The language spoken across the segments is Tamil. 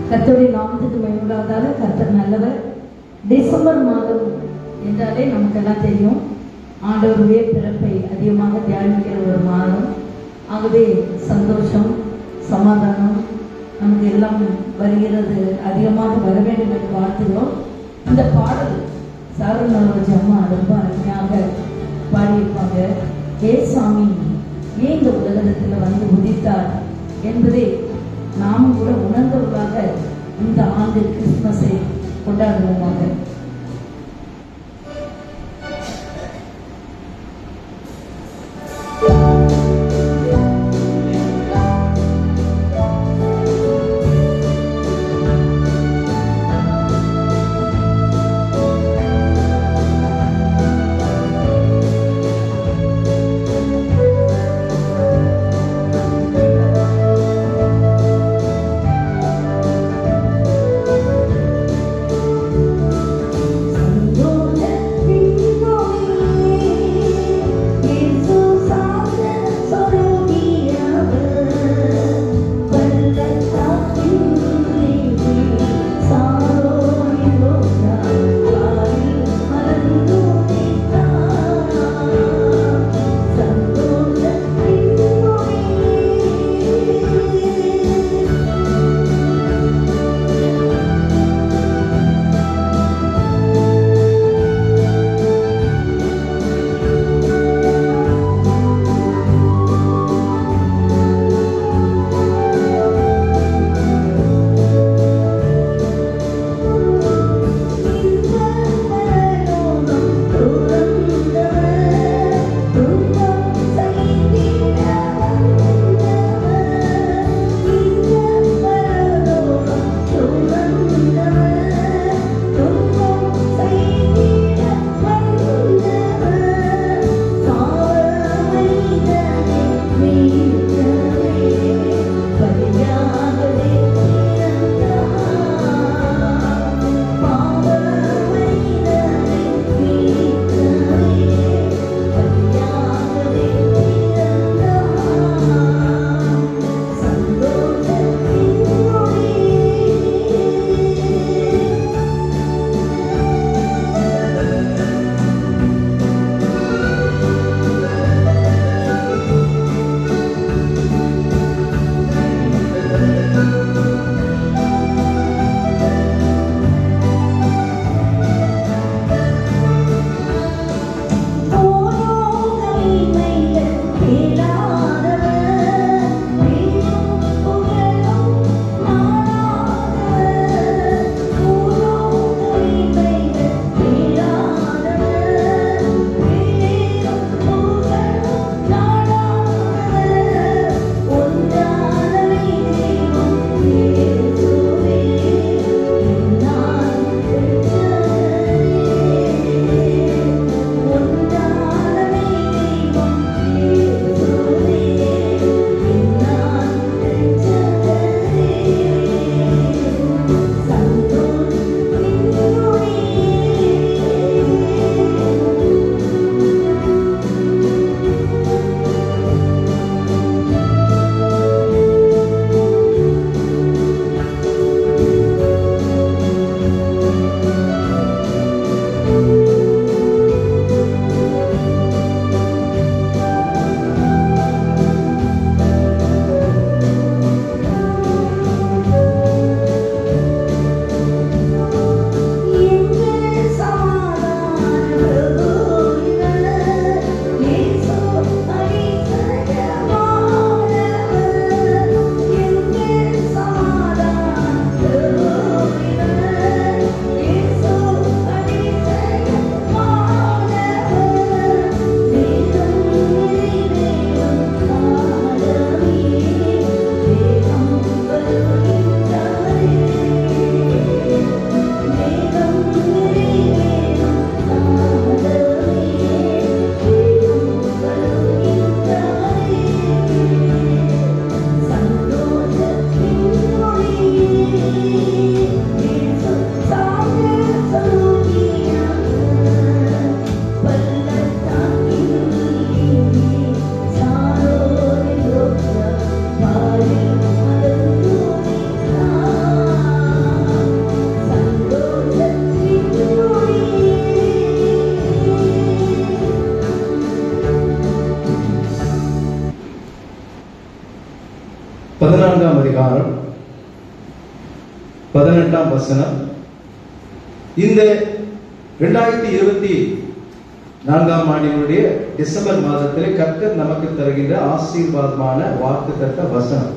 கர்த்தருடைய நாமத்துக்கு மகிமையுண்டாவதாக. கர்த்தர் நல்லவர். டிசம்பர் மாதம் என்றாலே நமக்கெல்லாம் தெரியும், ஆண்டவருடைய பிறப்பை அதிகமாக தியானிக்கிற ஒரு மாதம். ஆகவே சந்தோஷம், சமாதானம் நமக்கு எல்லாம் வருகிறது, அதிகமாக வர வேண்டும் என்று வாழ்த்துகிறோம். இந்த பாடல் சாரநாதராஜ் அம்மா ரொம்ப அருமையாக பாடியிருப்பாங்க. ஏசாமி ஏன் இந்த உலகத்தில் வந்து உதித்தார் என்பதை நாமும் கூட உணர்ந்தவர்களாக இந்த ஆண்டு கிறிஸ்துமஸை கொண்டாடுவோமாக. 4ஆம் அதிகாரம் 18ஆம் வசனம். இந்த 2024ஆம் ஆண்டினுடைய டிசம்பர் மாதத்திலே கர்த்தர் நமக்கு தருகின்ற ஆசீர்வாதமான வாக்குத்தத்த வசனம்.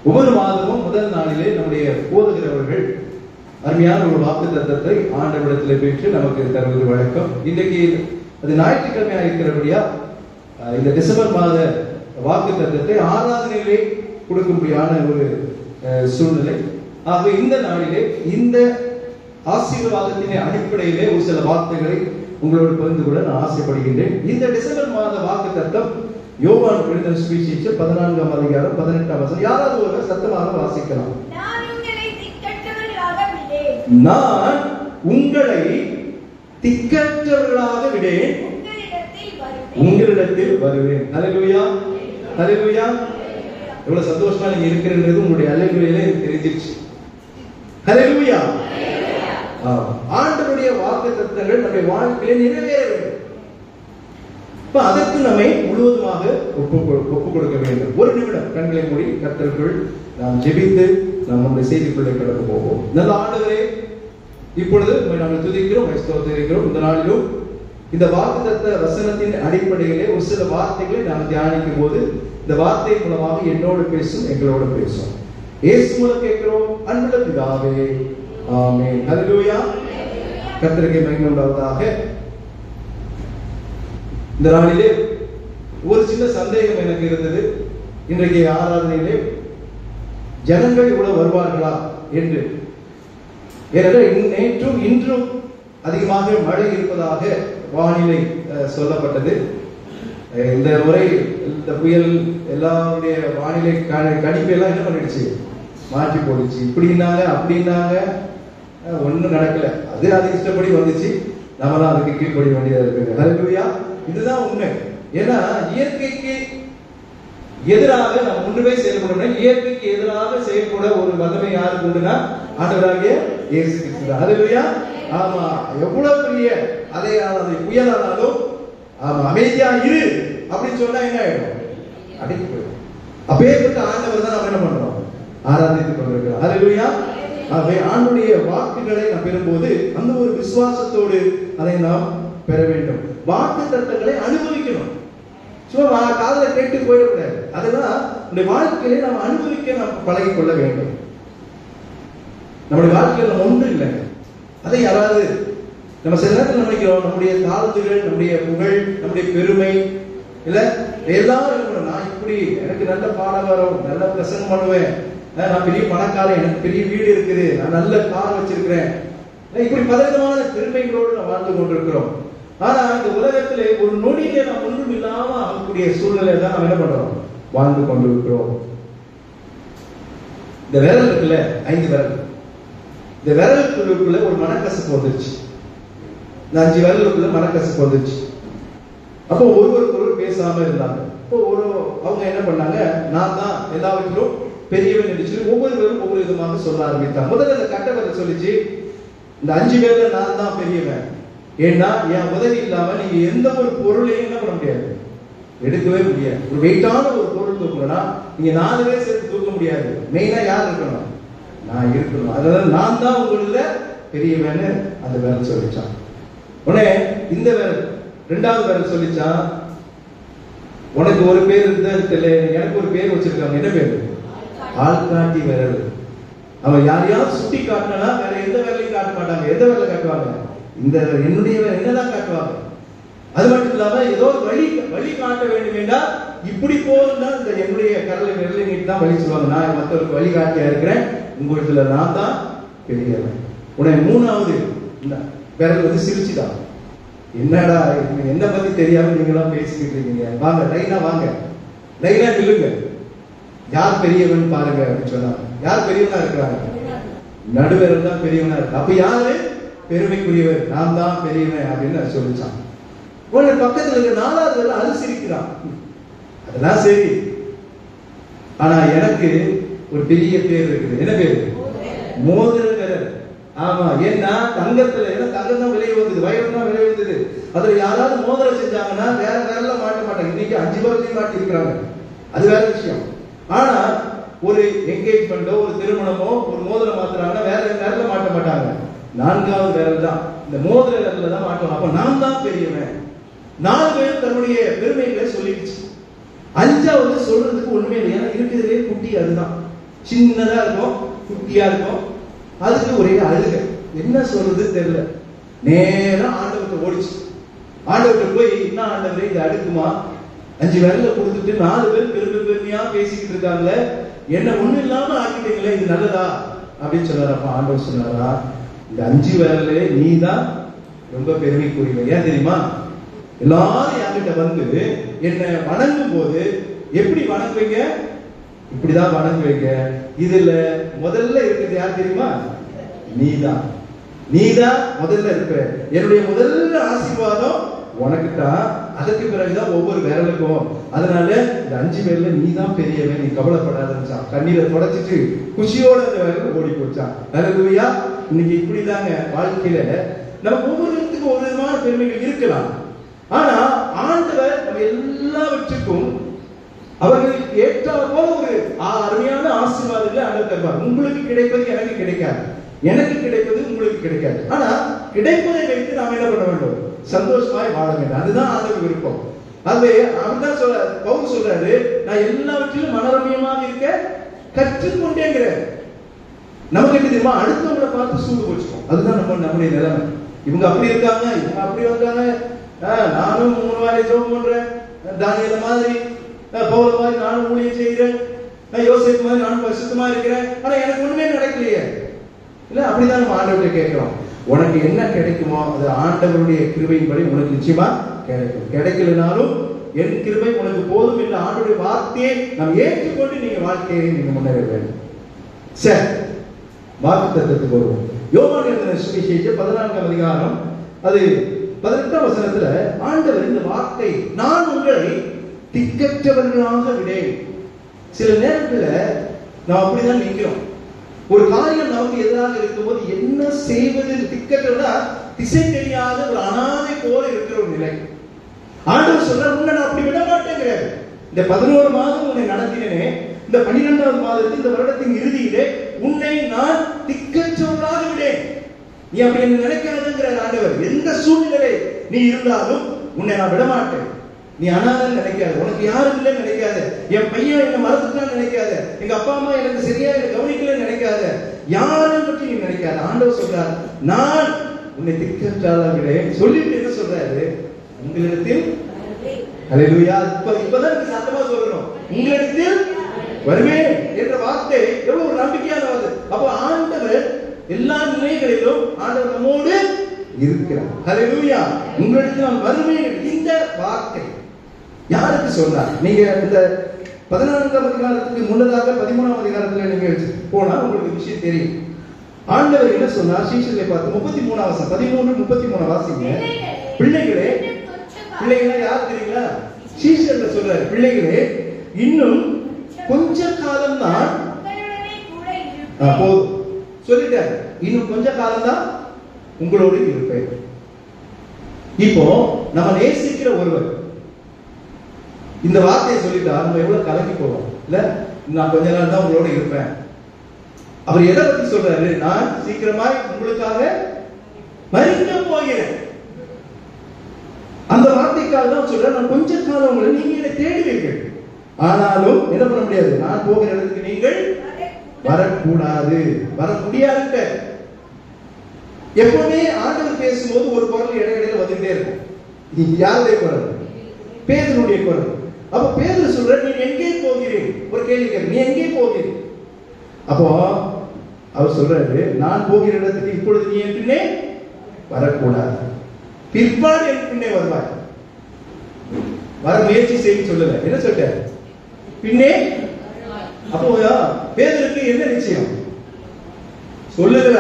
ஒவ்வொரு மாதமும் முதல் நாளிலே நம்முடைய போதகரவர்கள் அருமையான ஒரு வாக்குத்தத்தத்தை ஆண்டவரிடத்திலே பெற்று நமக்கு தருவது வழக்கம். இன்றைக்கு அது ஞாயிற்றுக்கிழமையாக இருக்கிறபடியா இந்த டிசம்பர் மாத வாக்குத்தத்தத்தை ஆராதனையிலே கொடுக்கும்படியான ஒரு சூழ்நிலை. ஆக இந்த நாளிலே இந்த ஆசீர்வாதத்தின் அடிப்படையிலே ஒரு சில வார்த்தைகளை உங்களோடு பகிர்ந்து கொள்ள நான் ஆசைப்படுகின்றேன். இந்த டிசம்பர் மாத வாக்குத்தத்தம் யோவான் எழுதின சுவிசேஷம் 14ஆம் அதிகாரம் 18ஆம் வசனம். யாராவது ஒருவர் சத்தமாக வாசிக்கலாம். நான் உங்களை திக்கற்றவர்களாக விடேன், உங்களிடத்தில் வருவேன். அல்லேலூயா, அல்லேலூயா. எவ்வளவு சந்தோஷமா நீங்க இருக்கிறது உங்களுடைய அல்லேலூயால தெரிஞ்சிருச்சு. அல்லேலூயா. ஆண்டவருடைய வாக்குத்தத்தங்கள் நம்முடைய வாழ்க்கையிலே நிறைவேற வேண்டும். அதற்கு நம்மை முழுவதுமாக ஒப்புக் கொடுக்க வேண்டும். ஒரு நிமிடம் கண்களை மூடி கர்த்தருக்குள் நாம் ஜெபித்து நாம் நம்முடைய செய்திக்குள்ளே கடந்து போவோம். நல்ல ஆண்டவரே, இப்பொழுது நாங்கள் துதிக்கிறோம், ஸ்தோத்திரிக்கிறோம். இந்த நாளிலும் இந்த வாக்குத்தத்த வசனத்தின் அடிப்படையிலே ஒரு சில வார்த்தைகளை நாம் தியானிக்கும் போது இந்த வார்த்தை மூலமாக என்னோடு பேசும், எங்களோடு பேசும். இயேசு மூலம் கேட்கிறோம் அன்புள்ள பிதாவே, ஆமென். அல்லேலூயா. கர்த்தருக்கு மகிமை உண்டாவதாக. இந்த நாளிலே ஒரு சின்ன சந்தேகம் எனக்கு இருந்தது. இன்றைக்கு ஆராதனையிலே ஜனங்கள் இவ்வளவு வருவார்களா என்று. ஏனென்றால் நேற்றும் இன்றும் அதிகமாக மழை இருப்பதாக வானிலை சொல்லப்பட்டது. இந்த முறை இந்த புயல் எல்லாருடைய வானிலை கணிப்பு எல்லாம் என்ன பண்ணிடுச்சு, மாற்றி போடுச்சு. இப்படின்னாங்க அப்படின்னாங்க, ஒன்றும் நடக்கல. அது இஷ்டப்படி வந்துச்சு, நம்மளாம் அதுக்கு கீழ்ப்படி வேண்டியதா இருக்குங்க. ஹல்லேலூயா. இதுதான் உண்மை. ஏன்னா இயற்கைக்கு எதிராக நம்ம ஒன்றுமே செயல்படணும். இயற்கைக்கு எதிராக செயல்பட ஒரு வல்லமை யாருக்கு உண்டுனா ஆண்டவராகிய இயேசு கிறிஸ்து. ஹல்லேலூயா. ஆமா, எவ்வளவு பெரிய அதை புயலானாலும் ஆமா அமைதியா இரு அப்படின்னு சொன்னா என்ன ஆயிடும், அடக்கி போயிடும். அப்பேற்பட்ட ஆண்டவர் தான் நம்ம என்ன பண்றோம், ஆராதித்துக் கொண்டிருக்கிறோம். ஹல்லேலூயா. ஆகவே ஆண்டுடைய வாக்குகளை நாம் பெறும்போது அந்த ஒரு விசுவாசத்தோடு அதை நாம் பெற வேண்டும். வாக்கு தத்தங்களை அனுபவிக்கணும். சும்மா காதல கேட்டு போயிடக்கூடாது. அதெல்லாம் நம்முடைய வாழ்க்கையிலே நாம் அனுபவிக்க நாம் பழகி கொள்ள வேண்டும். நம்முடைய வாழ்க்கையில் நம்ம ஒன்றும் இல்லைங்க. அதை யாராவது நம்ம சில நேரத்தில் நினைக்கிறோம், நம்முடைய தாழ்ந்துகள், நம்முடைய புகழ், நம்முடைய பெருமை இல்ல எல்லாரும் நான் இப்படி எனக்கு நல்ல பாடம் வரும், நல்ல பிரசங்கம் பண்ணுவேன், நான் பெரிய பணக்காரன், எனக்கு பெரிய வீடு இருக்குது, நான் நல்ல கார் வச்சிருக்கிறேன், இப்படி பலவிதமான பெருமைகளோடு நாம் வாழ்ந்து கொண்டிருக்கிறோம். ஆனா இந்த உலகத்திலே ஒரு நொடியிலே நாம் ஒன்றும் இல்லாம ஆகக்கூடிய சூழ்நிலை தான் நாம் என்ன பண்றோம், வாழ்ந்து கொண்டிருக்கிறோம். இந்த விரல் இருக்குல்ல, 5 விரல், இந்த விரலுக்குள்ள ஒரு மனக்கசப்பு வந்துருச்சு. இந்த 5 விரலுக்குள்ள மனக்கசப்பு வந்துருச்சு. அப்போ ஒருவருக்கு பேசாம இருந்தாங்க. இப்போ அவங்க என்ன பண்ணாங்க, நான் தான் எல்லாவற்றிலும் பெரியவன் என்று சொல்லி ஒவ்வொருவரும் ஒவ்வொரு விதமாக சொல்ல ஆரம்பித்தாங்க. முதல்ல இந்த கட்ட விரல் சொல்லிச்சு, இந்த 5 பேர்ல நான் தான் பெரியவன். ஏன்னா என் உதவி இல்லாம நீங்க எந்த ஒரு பொருளையும் என்ன பண்ண முடியாது, எடுக்கவே முடியாது. ஒரு வெயிட்டான ஒரு பொருள் தூக்கணும்னா நீங்க 4 பேர் சேர்த்து தூக்க முடியாது. மெயினா யார் இருக்கணும், நான் இருக்கணும். அதனால நான் தான் உங்கள பெரியவன்னு அந்த விரல் சொல்லிச்சான். உடனே இந்த விரல், 2வது விரல் சொல்லிச்சான், உனக்கு ஒரு பேர் தெரியல, எனக்கு ஒரு பேர் வச்சிருக்காங்க. என்ன பேரு, ஆள்காட்டி விரல். அவன் யாரையாவது சுட்டி காட்டினா வேற எந்த விரலையும் காட்ட மாட்டாங்க. எந்த விரலை காட்டுவாங்க, இந்த என்னுடைய என்னதான் காட்டுவாங்க. அது மட்டும் இல்லாம ஏதோ வழி காட்ட வேண்டும் என்றால் இப்படி போகுதுன்னா இந்த என்னுடைய கரலை விரலை நீட்டு தான் வழி சொல்லுவாங்க. நான் மற்றவருக்கு வழிகாட்டியா இருக்கிறேன், உங்களுக்குள்ள நான் தான் பெரியவன். உடனே 3வது விரல் வந்து சிரிச்சுதான், என்னடா என்ன பத்தி தெரியாம நீங்களாம் பேசிக்கிட்டு இருக்கீங்க, வாங்க லைனா வாங்க, லைனா நில்லுங்க, யார் பெரியவன் பாருங்க அப்படின்னு சொன்னாங்க. யார் பெரியவனா இருக்கிறாங்க, நடுவரல் தான் பெரியவனா இருக்கு. அப்ப யாரு பெருமைக்குரியவர், நான் தான் பெரியவன் அப்படின்னு சொல்லிச்சான். உடனே பக்கத்துல இருக்க 4வது அது சிரிக்கிறான். அதெல்லாம் சரி, ஆனா எனக்கு ஒரு பெரிய பேர் இருக்குது. என்ன பேரு, மோதிர விரல். ஆமா, ஏன்னா தங்கத்துல, ஏன்னா தங்கம் தான் விலை வந்தது, வயல் தான் விலை வந்தது. அதுல யாராவது மோதிரம் செஞ்சாங்கன்னா வேற விரல்ல மாட்ட மாட்டாங்க. இன்னைக்கு 5 விரலையும் மாட்டி இருக்கிறாங்க, அது வேற விஷயம். ஆனா ஒரு என்கேஜ்மெண்டோ ஒரு திருமணமோ ஒரு மோதிரம் மாத்துறாங்கன்னா வேற நேரத்துல மாட்ட மாட்டாங்க. 4வது விரல் தான், இந்த மோதிர விரல்ல தான் மாட்டுவாங்க. அப்ப நான் தான் பெரியவன். 4 பேர் தன்னுடைய பெருமைகளை சொல்லிடுச்சு. 5வது சொல்றதுக்கு ஒண்ணுமே இல்லை. ஏன்னா இருக்கிறதே குட்டி, அதுதான் சின்னதா இருக்கும், குட்டியா இருக்கும். அதுக்கு ஒரே அழுக, என்ன சொல்றது தெரியல. நேரம் ஆண்டவர்கிட்ட ஓடிச்சு. ஆண்டவர்கிட்ட போய், என்ன ஆண்டவரே இது அடுக்குமா? 5 விரல கொடுத்துட்டு 4 பேர் பெருமையா பேசிக்கிட்டு இருக்காங்களே, என்ன ஒண்ணு இல்லாம ஆக்கிட்டீங்களே, இது நல்லதா அப்படின்னு சொன்னாரப்பா. ஆண்டவர் சொன்னாரா, இந்த 5 விரல்ல நீ தான் ரொம்ப பெருமைக்குரியவன். ஏன் தெரியுமா? எல்லாரும் என்கிட்ட வந்து என்ன வணங்கும் போது எப்படி வணங்குவீங்க? இப்படிதான் வணங்குவீங்க. இதுல முதல்ல இருக்கிறது யார் தெரியுமா? நீதான். நீதான் முதல்ல இருக்கிற. என்னுடைய முதல்ல ஆசீர்வாதம் உனக்கு தான். அதற்கு பிறகுதான் ஒவ்வொரு விரலுக்கும். அதனால இந்த 5 பேர்ல நீ தான் பெரியவன், நீ கவலைப்படாத. கண்ணீரை தொடச்சிட்டு குஷியோட அந்த விரல் ஓடி போச்சான். ஹல்லேலூயா. இன்னைக்கு இப்படிதாங்க வாழ்க்கையில நம்ம ஒவ்வொருத்துக்கும் ஒரு விதமான பெருமைகள் இருக்கலாம். ஆனா ஆண்டவர் நம்ம எல்லாவற்றுக்கும் அவர்களுக்கு ஏற்றார் போல ஒரு அருமையான ஆசீர்வாதங்களை ஆண்டவர் தருவார். உங்களுக்கு கிடைப்பது எனக்கு கிடைக்காது, எனக்கு கிடைப்பது உங்களுக்கு கிடைக்காது. ஆனா கிடைப்பதை வைத்து நாம் என்ன பண்ண வேண்டும்? சந்தோஷமாய் வாழ வேண்டும். அதுதான் ஆண்டவர் விருப்பம். ஆகவே அவர்தான் சொல்ற, பவுல் சொல்றாரு, நான் எல்லாவற்றிலும் மனரமியமாக இருக்க கற்றுக்கொண்டேங்கிறார். நமக்கு என்ன தெரியுமா? அடுத்தவங்களை பார்த்து சூடு போச்சுக்கோம். அதுதான் நம்முடைய நிலைமை. இவங்க அப்படி இருக்காங்க, இவங்க அப்படி வந்தாங்க, நானும் 3 வாரம் ஜெபம் பண்றேன், தானியேல மாதிரி பவுல் மாதிரி நானும் ஊழியம் செய்கிறேன், யோசேப்பு மாதிரி நானும் பரிசுத்தமா இருக்கிறேன், ஆனா எனக்கு ஒண்ணுமே நடக்கலையே. இல்ல, அப்படிதான் நம்ம ஆண்டவர்கிட்ட கேட்கிறோம். உனக்கு என்ன கிடைக்குமோ அது ஆண்டவருடைய கிருபையின்படி உனக்கு நிச்சயமா கிடைக்கும். கிடைக்கலனாலும் என் கிருபை உனக்கு போதும் என்ற ஆண்டவருடைய வார்த்தையை நாம் ஏற்றுக்கொண்டு நீங்க வாழ்க்கையை நீங்க முன்னேற வேண்டும். சரி, வாக்குத்தத்தத்துக்கு வருவோம். யோவான் எழுதின சுவிசேஷம் 14ஆம் அதிகாரம் அது 18ஆம் வசனத்துல ஆண்டவர் இந்த வார்த்தை, நான் உங்களை திக்கற்றவர்களாக விடேன். சில நேரத்துல நாம் அப்படிதான் நிற்கிறோம். ஒரு காரியம் நமக்கு எதிராக இருக்கும்போது என்ன செய்வது திக்கற்றா, திசை தெரியாத ஒரு அனாதை போல இருக்கிற ஒரு நிலை. ஆண்டவர் சொல்ற, உன்னை நான் அப்படி விட மாட்டேங்கிறாரு. இந்த 11 மாதம் உன்னை நடத்தினேனே, இந்த 12வது மாதத்தில் இந்த வருடத்தின் இறுதியிலே உன்னை நான் திக்கற்றவர்களாக விடேன். நீ அப்படி என்ன நினைக்காதுங்கிறார் ஆண்டவர். எந்த சூழ்நிலை நீ இருந்தாலும் உன்னை நான் விட மாட்டேன். நீ அனாதை நினைக்காத, உனக்கு யாரும் இல்லைன்னு நினைக்காத, என் பையன் என்ன மறந்துட்டான்னு நினைக்காத, எங்க அப்பா அம்மா எனக்கு சரியா கவனிக்கலன்னு நினைக்காத, யாரையும் பற்றி நீ நினைக்காத. ஆண்டவர் சொல்றார், நான் உன்னை திக்கற்றாளா விடேன். சொல்லிட்டு என்ன சொல்றாரு? உங்களிடத்தில், ஹல்லேலூயா, இப்பதான் நீ சத்தமா சொல்லணும், உங்களிடத்தில் வருவேன் என்ற வார்த்தை எவ்வளவு ஒரு நம்பிக்கையான வார்த்தை. அப்ப ஆண்டவர் எல்லா நிலைகளிலும் ஆண்டவர் நம்மோடு இருக்கிறார். ஹல்லேலூயா. உங்களிடத்தில் நான் வருவேன். இந்த வார்த்தை யாருக்கு சொன்னார்? நீங்க இந்த 14ஆம் அதிகாரத்துக்கு முன்னதாக 13ஆம் அதிகாரத்துல நீங்க போனா உங்களுக்கு விஷயம் தெரியும். ஆண்டவர் என்ன சொன்னார்? சீஷர்களை பார்த்து 33ஆம் வசனம் 13 33 வாசிங்க. பிள்ளைகளே, பிள்ளைகளே யார் தெரியுங்களா? சீஷர்களை சொல்றாரு, பிள்ளைகளே இன்னும் கொஞ்ச காலம் தான் போதும் சொல்லிட்டாரு. இன்னும் கொஞ்ச காலம் தான் உங்களோடு இருப்பேன். இப்போ நம்ம நேசிக்கிற ஒருவர் இந்த வார்த்தையை சொல்லிட்டா நம்ம எவ்வளவு கலங்கி போவோம் இல்ல? நான் கொஞ்ச நாள் தான் உங்களோட இருப்பேன். அவர் எதை பத்தி சொல்றாரு? நான் சீக்கிரமாய் உங்களுக்காக மரிக்க போகிறேன். அந்த வார்த்தைக்காக தான் சொல்றேன், நான் கொஞ்ச காலம் உங்களை நீங்க என்னை தேடுவீர்கள், ஆனாலும் என்ன பண்ண முடியாது, நான் போகிற இடத்துக்கு நீங்கள் வரக்கூடாது, வர முடியாது. எப்பவுமே ஆண்டவர் பேசும்போது ஒரு குரல் இடையிடையில வந்துட்டே இருக்கும். யாருடைய குரல்? பேதுருடைய குரல். அப்ப பேதுரு சொல்ற, நீ எங்கே போகிறீர்? ஒரு கேள்வி கேட்க, நீ எங்கே போகிறீர்? அப்போ அவர் சொல்றாரு, நான் போகிற இடத்துக்கு இப்பொழுது நீ என் பின்னே வரக்கூடாது, பிற்பாடு என் பின்னே வருவாய். வர முயற்சி செய்ய சொல்லல, என்ன சொல்ற? பின்னே. அப்போ பேதுருக்கு என்ன நிச்சயம் சொல்லுகிற?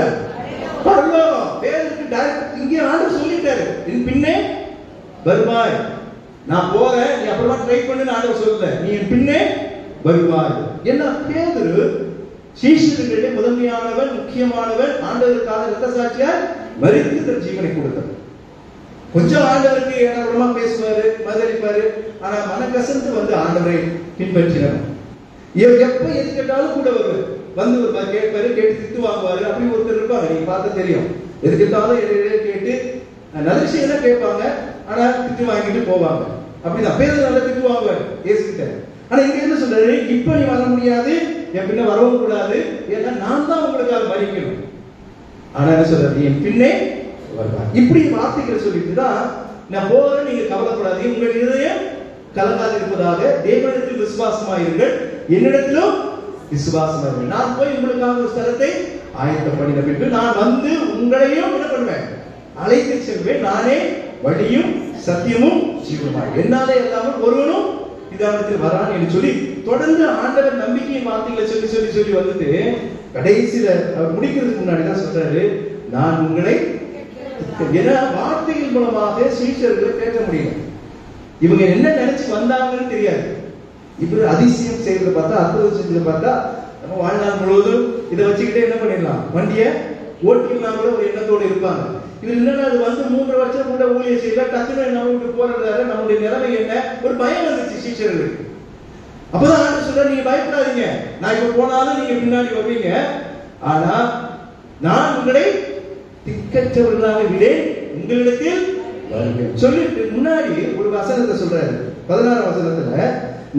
பேதுருக்கு டைரக்ட் இங்கே ஆண்டவர் சொல்லிட்டாரு, என் பின்னே வருவாய். நான் போறேன், நீ அப்புறமா ட்ரை பண்ணு ஆண்டவர் சொல்லல, நீ என் பின்னே வருவாய். என்ன? பேதுரு சீஷர்களிலே முதன்மையானவன், முக்கியமானவன், ஆண்டவருக்காக இரத்த சாட்சியார் மரித்து தன் ஜீவனை கொடுத்தார். கொஞ்சம் ஆண்டவருக்கு ஏடாகுடமா பேசுவாரு, மதளிப்பாரு, ஆனா மனக்கசந்து வந்து ஆண்டவரை பின்பற்றினார். எப்ப எது கேட்டாலும் கூட வருவார். வந்து ஒரு கேட்பாரு, கேட்டு திட்டு வாங்குவாரு. அப்படி ஒருத்தர் இருப்பாங்க, நீங்க பார்த்தா தெரியும். எது கேட்டாலும் கேட்டு நல்ல விஷயம் தான் கேட்பாங்க, ஆனா திட்டு வாங்கிட்டு போவாங்க. அப்படிதான் பேர் நல்லா திட்டு வாங்குவார் இயேசு கிட்ட. ஆனா இங்க என்ன சொல்றாரு, இப்ப நீ வர முடியாது, என் பின்ன வரவும் கூடாது, ஏன்னா நான் தான் உங்களுக்காக மறிக்கணும். ஆனா என்ன சொல்றாரு, என் பின்னே வருவார். இப்படி வார்த்தைகளை சொல்லிட்டு தான் நான் போறேன், நீங்க கவலைப்படாதீங்க, உங்கள் இதயம் கலங்காது இருப்பதாக தேவனிடத்தில் விசுவாசமாயிருங்கள், என்னிடத்திலும் விசுவாசமாயிருங்கள். நான் போய் உங்களுக்காக ஒரு ஸ்தலத்தை ஆயத்தம் பண்ணின பின்பு நான் வந்து உங்களையும் என்ன பண்ணுவேன், அழைத்து செல்வேன். நானே வழியும் சத்தியமும் ஜீவனுமாய், என்னாலே இல்லாமல் ஒருவனும் பிதாவிடத்தில் வரான் என்று சொல்லி தொடர்ந்து ஆண்டவர் நம்பிக்கையின் வார்த்தைகளை சொல்லி சொல்லி சொல்லி வந்துட்டு கடைசியில அவர் முடிக்கிறதுக்கு முன்னாடி தான் சொல்றாரு, நான் உங்களை என வார்த்தைகள் மூலமாக சீஷர்களை கேட்க முடியும். இவங்க என்ன நினைச்சு வந்தாங்கன்னு தெரியாது. இப்படி அதிசயம் செய்யறத பார்த்தா, அற்புதம் செஞ்சதை பார்த்தா, நம்ம வாழ்நாள் முழுவதும் இதை வச்சுக்கிட்டே என்ன பண்ணிடலாம், வண்டியை ஓட்டிக்கலாம் கூட ஒரு எண்ணத்தோடு இருப்பாங்க. இது என்னன்னா, அது வந்து 3 வருஷம் கூட ஊழியர் செய்யல, டக்குன்னு நம்ம விட்டு போறதால நம்முடைய நிலைமை என்ன, ஒரு பயம் வந்துச்சு சீஷர்களுக்கு. அப்பதான் ஆண்டு சொல்ற, நீங்க பயப்படாதீங்க, நான் இப்ப போனாலும் நீங்க பின்னாடி வருவீங்க, ஆனா நான் உங்களை திக்கற்றவர்களாக விடேன், உங்களிடத்தில் சொல்லிட்டு முன்னாடி ஒரு வசனத்தை சொல்றாரு. 16ஆம் வசனத்துல,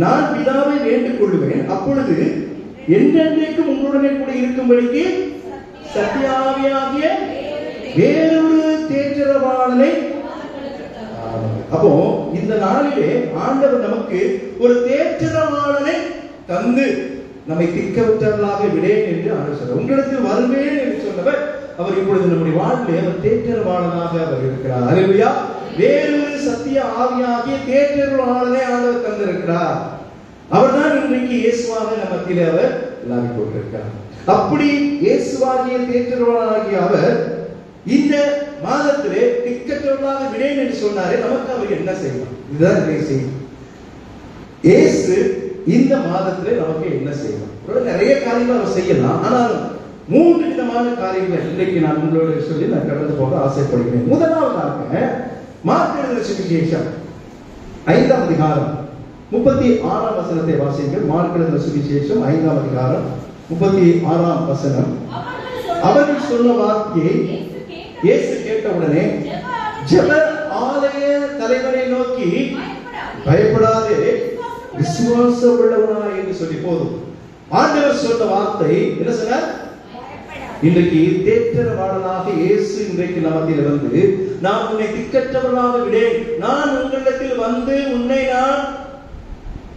நான் பிதாவை வேண்டிக் கொள்ளுவேன், அப்பொழுது என்றென்றைக்கும் உங்களுடனே கூட இருக்கும்படிக்கு சத்தியாவியாகிய வேறொரு தேற்றரவாளனை. அப்போ இந்த நாளிலே ஆண்டவர் நமக்கு ஒரு தேற்றரவாளனை தந்து நம்மை திக்கற்றவர்களாக விடேன் என்று ஆண்டவர் சொல்றார். உங்களிடத்தில் வருவேன் என்று சொன்னவர் அவர் இப்பொழுது நம்முடைய வாழ்விலே அவர் தேற்றரவாளனாக அவர் இருக்கிறார். அல்லேலூயா. வேறொரு சத்திய ஆவியாகிய தேற்றரவாளனை ஆண்டவர் தந்திருக்கிறார். அவர்தான் இன்றைக்கு இயேசுவாக நம்ம மத்தியிலே அவர் விளங்கிக் கொண்டிருக்கிறார். அப்படி இயேசுவாகிய தேற்றரவாளனாகிய அவர் இந்த மாதத்திலே திக்கற்றவர்களாக விடேன் என்று சொன்னாரே, நமக்கு அவர் என்ன செய்வார்? இதுதான் இன்றைய செய்தி. இயேசு இந்த மாதத்திலே நமக்கு என்ன செய்வார்? நிறைய காரியங்கள் அவர் செய்யலாம், ஆனால் 3 விதமான காரியங்கள் இன்றைக்கு நான் உங்களோட சொல்லி நான் கடந்து போக ஆசைப்படுகிறேன். முதலாவதாக மார்க் எழுதின சுவிசேஷம் 5ஆம் அதிகாரம் 36ஆம் வசனத்தை வாசியுங்கள். மார்க் எழுதின சுவிசேஷம் 5ஆம் அதிகாரம் 36ஆம் வசனம். அவர்கள் சொன்ன வார்த்தையை இயேசு கேட்டவுடனே ஜெப ஆலய தலைவரை நோக்கி, பயப்படாதே, விசுவாச உள்ளவனாய் என்று சொல்லி போதும். ஆண்டவர் சொன்ன வார்த்தை என்ன சொன்னார்? இன்றைக்கு தேற்றரவாளனாக இயேசு இன்றைக்கு நமத்தில் வந்து, நான் உன்னை திக்கற்றவர்களாக விடேன், நான் உங்களிடத்தில் வந்து உன்னை நான்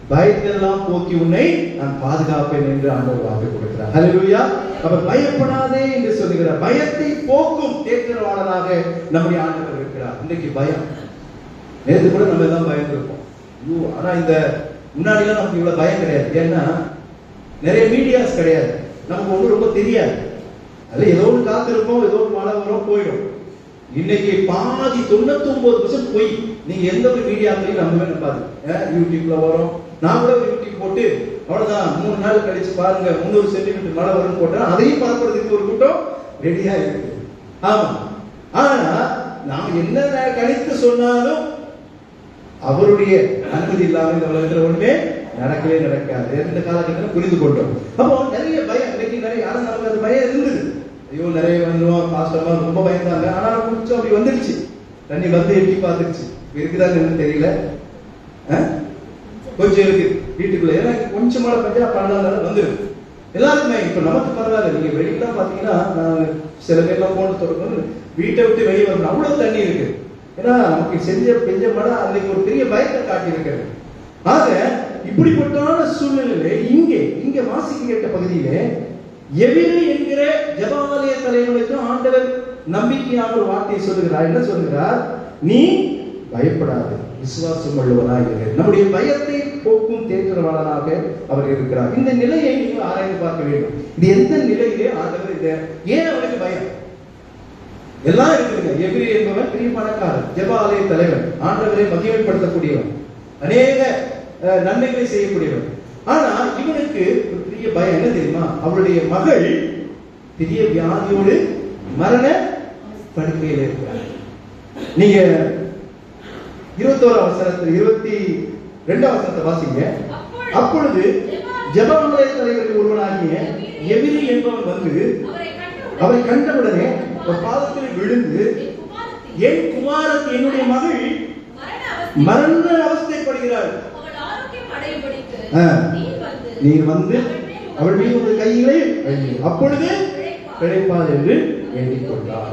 பயத்தெல்லாம் போக்கி உன்னை நான் பாதுகாப்பேன் என்று ஆண்டவர் வாக்கு கொடுக்கிறார். ஹல்லேலூயா. அவர் பயப்படாதே என்று சொல்லுகிறார். பயத்தை போக்கும் தேற்றரவாளனாக நம்முடைய ஆண்டவர் இருக்கிறார். இன்றைக்கு பயம், நேற்று கூட நம்ம எல்லாம் பயந்துருப்போம். ஆனா இந்த முன்னாடிலாம் நமக்கு இவ்வளவு பயம் கிடையாது. ஏன்னா நிறைய மீடியாஸ் கிடையாது, நமக்கு ஒண்ணு ரொம்ப தெரியாது. அதுல ஏதோ ஒன்று காத்திருப்போம், ஏதோ ஒரு மழை வரும், போயிடும். இன்னைக்கு பாதி 99% போய் நீங்க எந்த ஒரு மீடியாக்களையும் நம்பவே நம்பாது. யூடியூப்ல வரும், நான் கூட ஒரு யூடியூப் போட்டு அவ்வளவுதான் 3 நாள் கழிச்சு பாருங்க 300 சென்டிமீட்டர் மழை வரும்னு போட்டா அதையும் பரப்புறதுக்கு ஒரு கூட்டம் ரெடியா இருக்கு. ஆமா, ஆனா நாம என்ன கணித்து சொன்னாலும் அவருடைய அனுமதி இல்லாம இந்த உலகத்துல ஒண்ணுமே நடக்கவே நடக்காது. இந்த காலகட்டத்தில் புரிந்து கொண்டோம். அப்போ நிறைய பயம், இன்னைக்கு நிறைய, ஆனா நமக்கு அது பயம் இருந்தது. ஐயோ நிறைய வந்துடும், பாஸ்டர்மா ரொம்ப பயந்தாங்க. ஆனா கொஞ்சம் அப்படி வந்துருச்சு, தண்ணி வந்து எட்டி பார்த்துருச்சு. இருக்குதான்னு தெரியல, கொஞ்சம் இருக்கு வீட்டுக்குள்ள. ஏன்னா கொஞ்சம் மழை பெஞ்சா 12 நாள் வந்துடும் எல்லாருக்குமே. இப்ப நமக்கு பரவாயில்ல, நீங்க வெளியெல்லாம் பாத்தீங்கன்னா, நான் சில பேர்லாம் போன தொடர்பு வீட்டை விட்டு வெளியே வரணும், அவ்வளவு தண்ணி இருக்கு. ஏன்னா நமக்கு பெஞ்ச மழை அன்னைக்கு ஒரு பெரிய பயத்தை காட்டி இருக்கிறது. ஆக இப்படிப்பட்டான சூழ்நிலையில இங்க வாசிக்க கேட்ட பகுதியிலே எவிரு என்கிற ஜெபாலய தலைவனுக்கு ஆண்டவர் நம்பிக்கையான ஒரு வார்த்தையை சொல்லுகிறார். என்ன சொல்லுகிறார்? நீ பயப்படாது, விசுவாசம் உள்ளவனாய் இரு. நம்முடைய பயத்தை போக்கும் தேற்றரவாளனாக அவர் இருக்கிறார். இந்த நிலையை நீங்கள் ஆராய்ந்து பார்க்க வேண்டும். இது எந்த நிலையிலே ஆண்டவர் இதை, ஏன் அவனுக்கு பயம்? எல்லாம் இருக்குதுங்க. எபிரி என்பவன் பெரிய பணக்காரன், ஜெபாலய தலைவன், ஆண்டவரை மகிமைப்படுத்தக்கூடியவன், அநேக நன்மைகளை செய்யக்கூடியவன். ஆனா இவனுக்கு ஒரு பெரிய பயம் என்ன தெரியுமா? அவருடைய மகள் பெரிய வியாதியோடு மரண படுக்கையில் இருக்கிறார். நீங்க 21ஆம் வசனத்தில் 22ஆம் வசனத்தை வாசிங்க. அப்பொழுது ஜெபமாலை தலைவர்கள் ஒருவனாகிய எபிரி என்பவன் வந்து அவரை கண்டவுடனே பாதத்தில் விழுந்து, என் குமாரத்தி, என்னுடைய மகள் மரண அவஸ்தைப்படுகிறாள், நீர் வந்து அவள் மீது ஒரு கையிலே அப்பொழுது பிழைப்பாள் என்று வேண்டிக் கொண்டார்.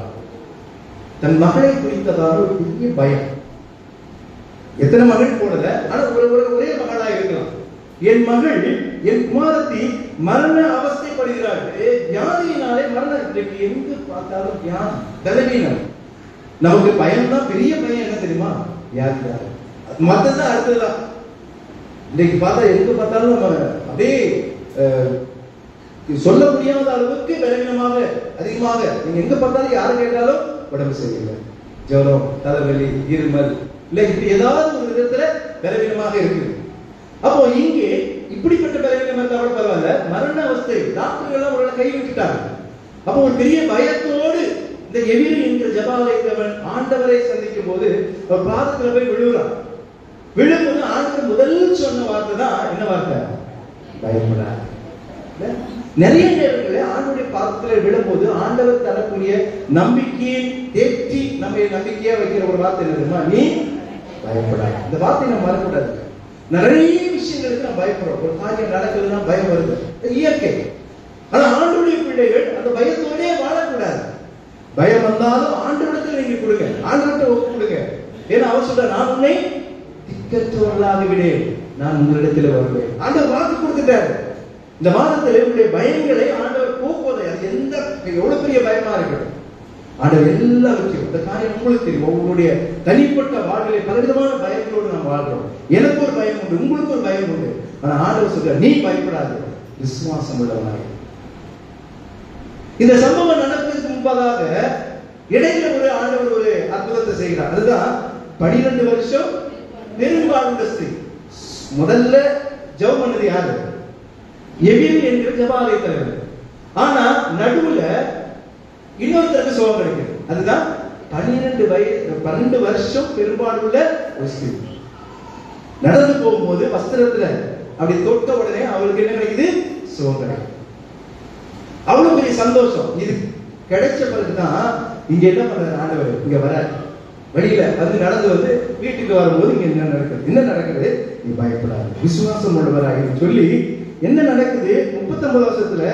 தன் மகளை குறித்ததான ஒரு பெரிய பயம். எத்தனை மகள் போடல, ஆனா ஒரே மகளா இருக்கலாம். என் மகள், என் குமாரத்தி மரண அவஸ்தைப்படுகிறாள், வியாதியினாலே மரணம். எங்கு பார்த்தாலும் வியாதி, தலைவீனம். நமக்கு பயம் தான், பெரிய பயம் என்ன தெரியுமா? வியாதியாக. மத்ததான் அடுத்ததுதான். இன்னைக்கு பார்த்தா எங்க பார்த்தாலும் நம்ம அப்படியே சொல்ல முடியாத அளவுக்கு பலவீனமாக அதிகமாக, நீங்க எங்க பார்த்தாலும் யாரு கேட்டாலும் உடம்பு சரியில்லை, ஜுரம், தலைவலி, இருமல், இல்ல இப்படி ஏதாவது ஒரு விதத்துல பலவீனமாக இருக்கு. அப்போ இங்கே இப்படிப்பட்ட பலவீனம் இருந்தாலும் பரவாயில்ல, மரண அவஸ்தை, டாக்டர்கள் எல்லாம் ஒரு கை விட்டுட்டாங்க. அப்போ ஒரு பெரிய பயத்தோடு இந்த எபிரி என்கிற ஜெபாலயத்தவன் ஆண்டவரை சந்திக்கும் போது அவர் பாதத்துல போய் விழுகிறான். விழும்போது ஆண்டவர் முதல் சொன்ன வார்த்தை தான் என்ன வார்த்தை? பயப்படாத. நிறைய நேரங்களில் ஆண்டவருடைய பாதத்துல விழும்போது ஆண்டவர் தரக்கூடிய நம்பிக்கையை தேற்றி நம்ம நம்பிக்கையா வைக்கிற ஒரு வார்த்தை என்ன தெரியுமா? நீ பயப்படாத. இந்த வார்த்தையை நம்ம மறக்கக்கூடாது. நிறைய விஷயங்களுக்கு நம்ம பயப்படுறோம். ஒரு காரியம் நடக்குதுன்னா பயம் வருது, இயற்கை. ஆனா ஆண்டவருடைய பிள்ளைகள் அந்த பயத்தோடே வாழக்கூடாது. பயம் வந்தாலும் ஆண்டவரிடத்தில் நீங்க கொடுங்க, ஆண்டவர்கிட்ட ஒப்பு கொடுங்க. ஏன்னா அவர் சொல்ற, நான் உன்னை திக்கற்றவர்களாக விடேன், நான் உங்களிடத்தில் வருவேன். ஆண்டவர் வாக்கு கொடுத்துட்டாரு. இந்த மாதத்தில் உங்களுடைய பயங்களை ஆண்டவர் போக்குவதை, அது எந்த எவ்வளவு பெரிய பயமா இருக்கட்டும், ஆண்டவர் எல்லாவற்றையும், இந்த காரியம் உங்களுக்கு தெரியும். உங்களுடைய தனிப்பட்ட வாழ்க்கையை பலவிதமான பயங்களோடு நாம் வாழ்றோம். எனக்கு ஒரு பயம் உண்டு, உங்களுக்கு ஒரு பயம் உண்டு. ஆனா ஆண்டவர் சொல்ற, நீ பயப்படாது, விசுவாசம் உள்ளவனாய். இந்த சம்பவம் நடப்பதற்கு முன்பதாக இடையில ஒரு ஆண்டவர் ஒரு அற்புதத்தை செய்கிறார். அதுதான் 12 வருஷம் பெரும்பாலுள்ள ஸ்திரீ. முதல்ல ஜெபம் பண்ணது யாரு? எபிரி என்கிற ஜெபாலய தலைவர். ஆனா நடுவுல இன்னொருத்தருக்கு சுகம் கிடைக்குது. அதுதான் 12 வருஷம் பெரும்பாலுள்ள ஒரு ஸ்திரீ. நடந்து போகும்போது வஸ்திரத்துல அப்படி தொட்ட உடனே அவளுக்கு என்ன கிடைக்குது? சுகம் கிடைக்குது. அவ்வளவு பெரிய சந்தோஷம். இது கிடைச்ச பிறகுதான் இங்க என்ன பண்றாரு ஆண்டவர்? இங்க வர வழியில வந்து நடந்து வந்து வீட்டுக்கு வரும்போது இங்க என்ன நடக்குது? என்ன நடக்குது? நீ பயப்படாது, விசுவாசம் உள்ளவராக சொல்லி என்ன நடக்குது? 39 வருஷத்துல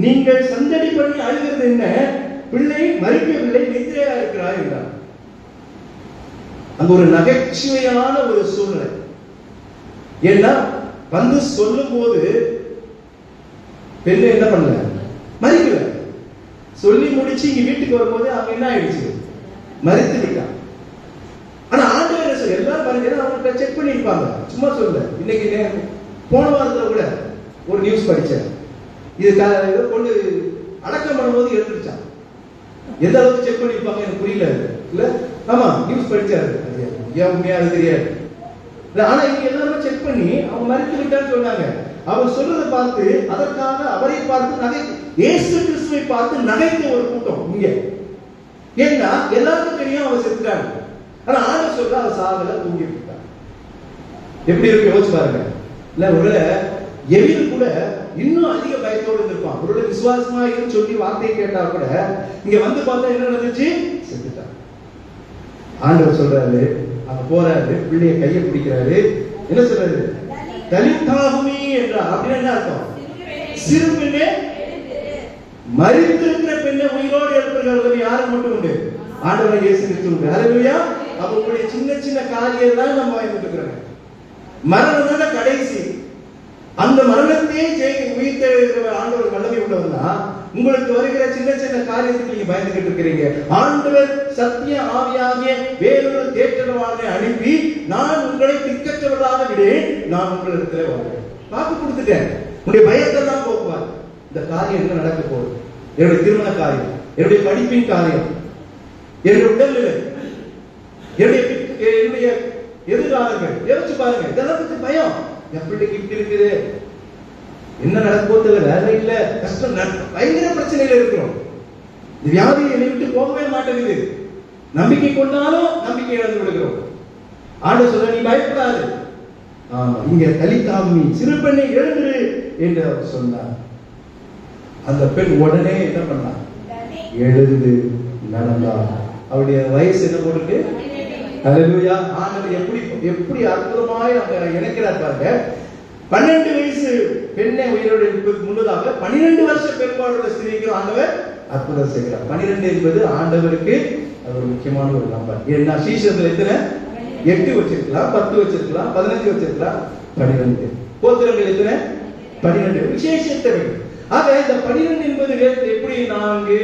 நீங்கள் சந்தடி பண்ணி அழுகிறது என்ன? பிள்ளை மறிக்கவில்லை, நித்திரையா இருக்கிறார் என்றார். அங்க ஒரு நகைச்சுவையான ஒரு சூழ்நிலை. ஏன்னா வந்து சொல்லும் போது பெண்ணு என்ன பண்ணல, மறிக்கல. சொல்லி முடிச்சு இங்க வீட்டுக்கு வரும்போது அவங்க என்ன ஆயிடுச்சு? மறித்து விட்டான். ஆனா ஆண்டவர் என்ன சொல்ல, எல்லாரும் பாருங்க, அவங்க செக் பண்ணிருப்பாங்க, சும்மா சொல்ல. இன்னைக்கு போன வாரத்துல கூட ஒரு நியூஸ் படிச்சேன். இது கொண்டு அடக்கம் பண்ணும்போது எடுத்துருச்சான். எந்த அளவுக்கு செக் பண்ணிருப்பாங்க எனக்கு புரியல. இல்ல ஆமா நியூஸ் படிச்சாரு, ஏன் உண்மையா தெரியாது. ஆனா இங்க எல்லாரும் செக் பண்ணி அவங்க மறித்து விட்டான்னு சொன்னாங்க. அவர் சொல்றதை பார்த்து, அதற்காக அவரை பார்த்து நகை, இயேசு கிறிஸ்துவை பார்த்து நகைத்த ஒரு கூட்டம் இங்க. ஏன்னா எல்லாருக்கும் தெரியும் அவர் செத்துட்டாங்க. ஆனா ஆண்டவர் சொல்ற, அவர் சாகல, தூங்கி விட்டார். எப்படி இருக்கு யோசிச்சு பாருங்க. இல்ல ஒருவேளை எபிரி கூட இன்னும் அதிக பயத்தோடு இருந்திருப்பான். ஒருவேளை விசுவாசமா இருந்து சொல்லி வார்த்தையை கேட்டா கூட இங்க வந்து பார்த்தா என்ன நடந்துச்சு? செத்துட்டான். ஆண்டவர் சொல்றாரு, அங்க போறாரு, பிள்ளைய கையை பிடிக்கிறாரு, என்ன சொல்றாரு? தலித்தாகுமே என்றார். அப்படின்னு என்ன அர்த்தம்? சிறு பெண்ணே, மரித்திருக்கிற பெண்ணை உயிரோடு எழுப்புகிறது யாருக்கு மட்டும் உண்டு? ஆண்டவர் இயேசு கிறிஸ்து உண்டு. ஹல்லேலூயா. அப்ப உங்களுடைய சின்ன சின்ன காரியம் தான் நம்ம வாங்கிட்டு இருக்கிறோம். மரணம் தான் கடைசி. அந்த மரணத்தையே உயிர்த்த ஆண்டவர் வல்லமை உள்ளவர்னா உங்களுக்கு வருகிற சின்ன சின்ன காரியத்துக்கு நீங்க பயந்துகிட்டு இருக்கிறீங்க. ஆண்டவர் சத்திய ஆவியாகிய வேறொரு தேற்றவாளனை அனுப்பி, நான் உங்களை திக்கற்றவர்களாக விடேன், நான் உங்களிடத்துல வருவேன். வாக்கு கொடுத்துட்டேன், உங்களுடைய பயத்தை தான் போக்குவார். இந்த காரியம் என்ன நடக்க போகுது? என்னுடைய திருமண காரியம், என்னுடைய படிப்பின் காரியம், என்னுடைய உடல்நிலை, என்னுடைய எதிர்காலங்கள், யோசிச்சு பாருங்க. இதெல்லாம் பத்தி பயம். என் பிள்ளைக்கு இப்படி இருக்குது, என்ன நடக்க வேலை இல்ல, கஷ்டம், பயங்கர பிரச்சனையில இருக்கிறோம். இந்த வியாதி என்னை விட்டு போகவே மாட்டேங்குது. நம்பிக்கை கொண்டாலும் நம்பிக்கை இழந்து விடுகிறோம். ஆண்டவர் சொல்ற, நீ பயப்படாது, இங்க தலிதாமி சிறு பெண்ணை எழுந்து என்று அவர் சொன்னார். அந்த பெண் உடனே என்ன பண்ணா? எழுந்து நடந்தார். அவருடைய வயசு என்ன போட்டு? ஹல்லேலூயா. ஆண்டவர் எப்படி அற்புதமாய் அவங்க இணைக்கிறார் பாருங்க. 12 வயசு பெண்ணை உயிரோடு இருப்பதற்கு முன்னதாக 12 வருஷ பெண்பாடுள்ள ஸ்திரீக்கு ஆண்டவர் அற்புதம் செய்கிறார். 12 என்பது ஆண்டவருக்கு அது ஒரு முக்கியமான ஒரு நம்பர். ஏன்னா சீஷர்கள் எத்தனை? 8 வச்சிருக்கலாம், 10 வச்சிருக்கலாம், 15 வச்சிருக்கலாம், 12. கோத்திரங்கள் எத்தனை? 12. விசேஷத்தை. ஆக இந்த 12 என்பது எப்படி 4,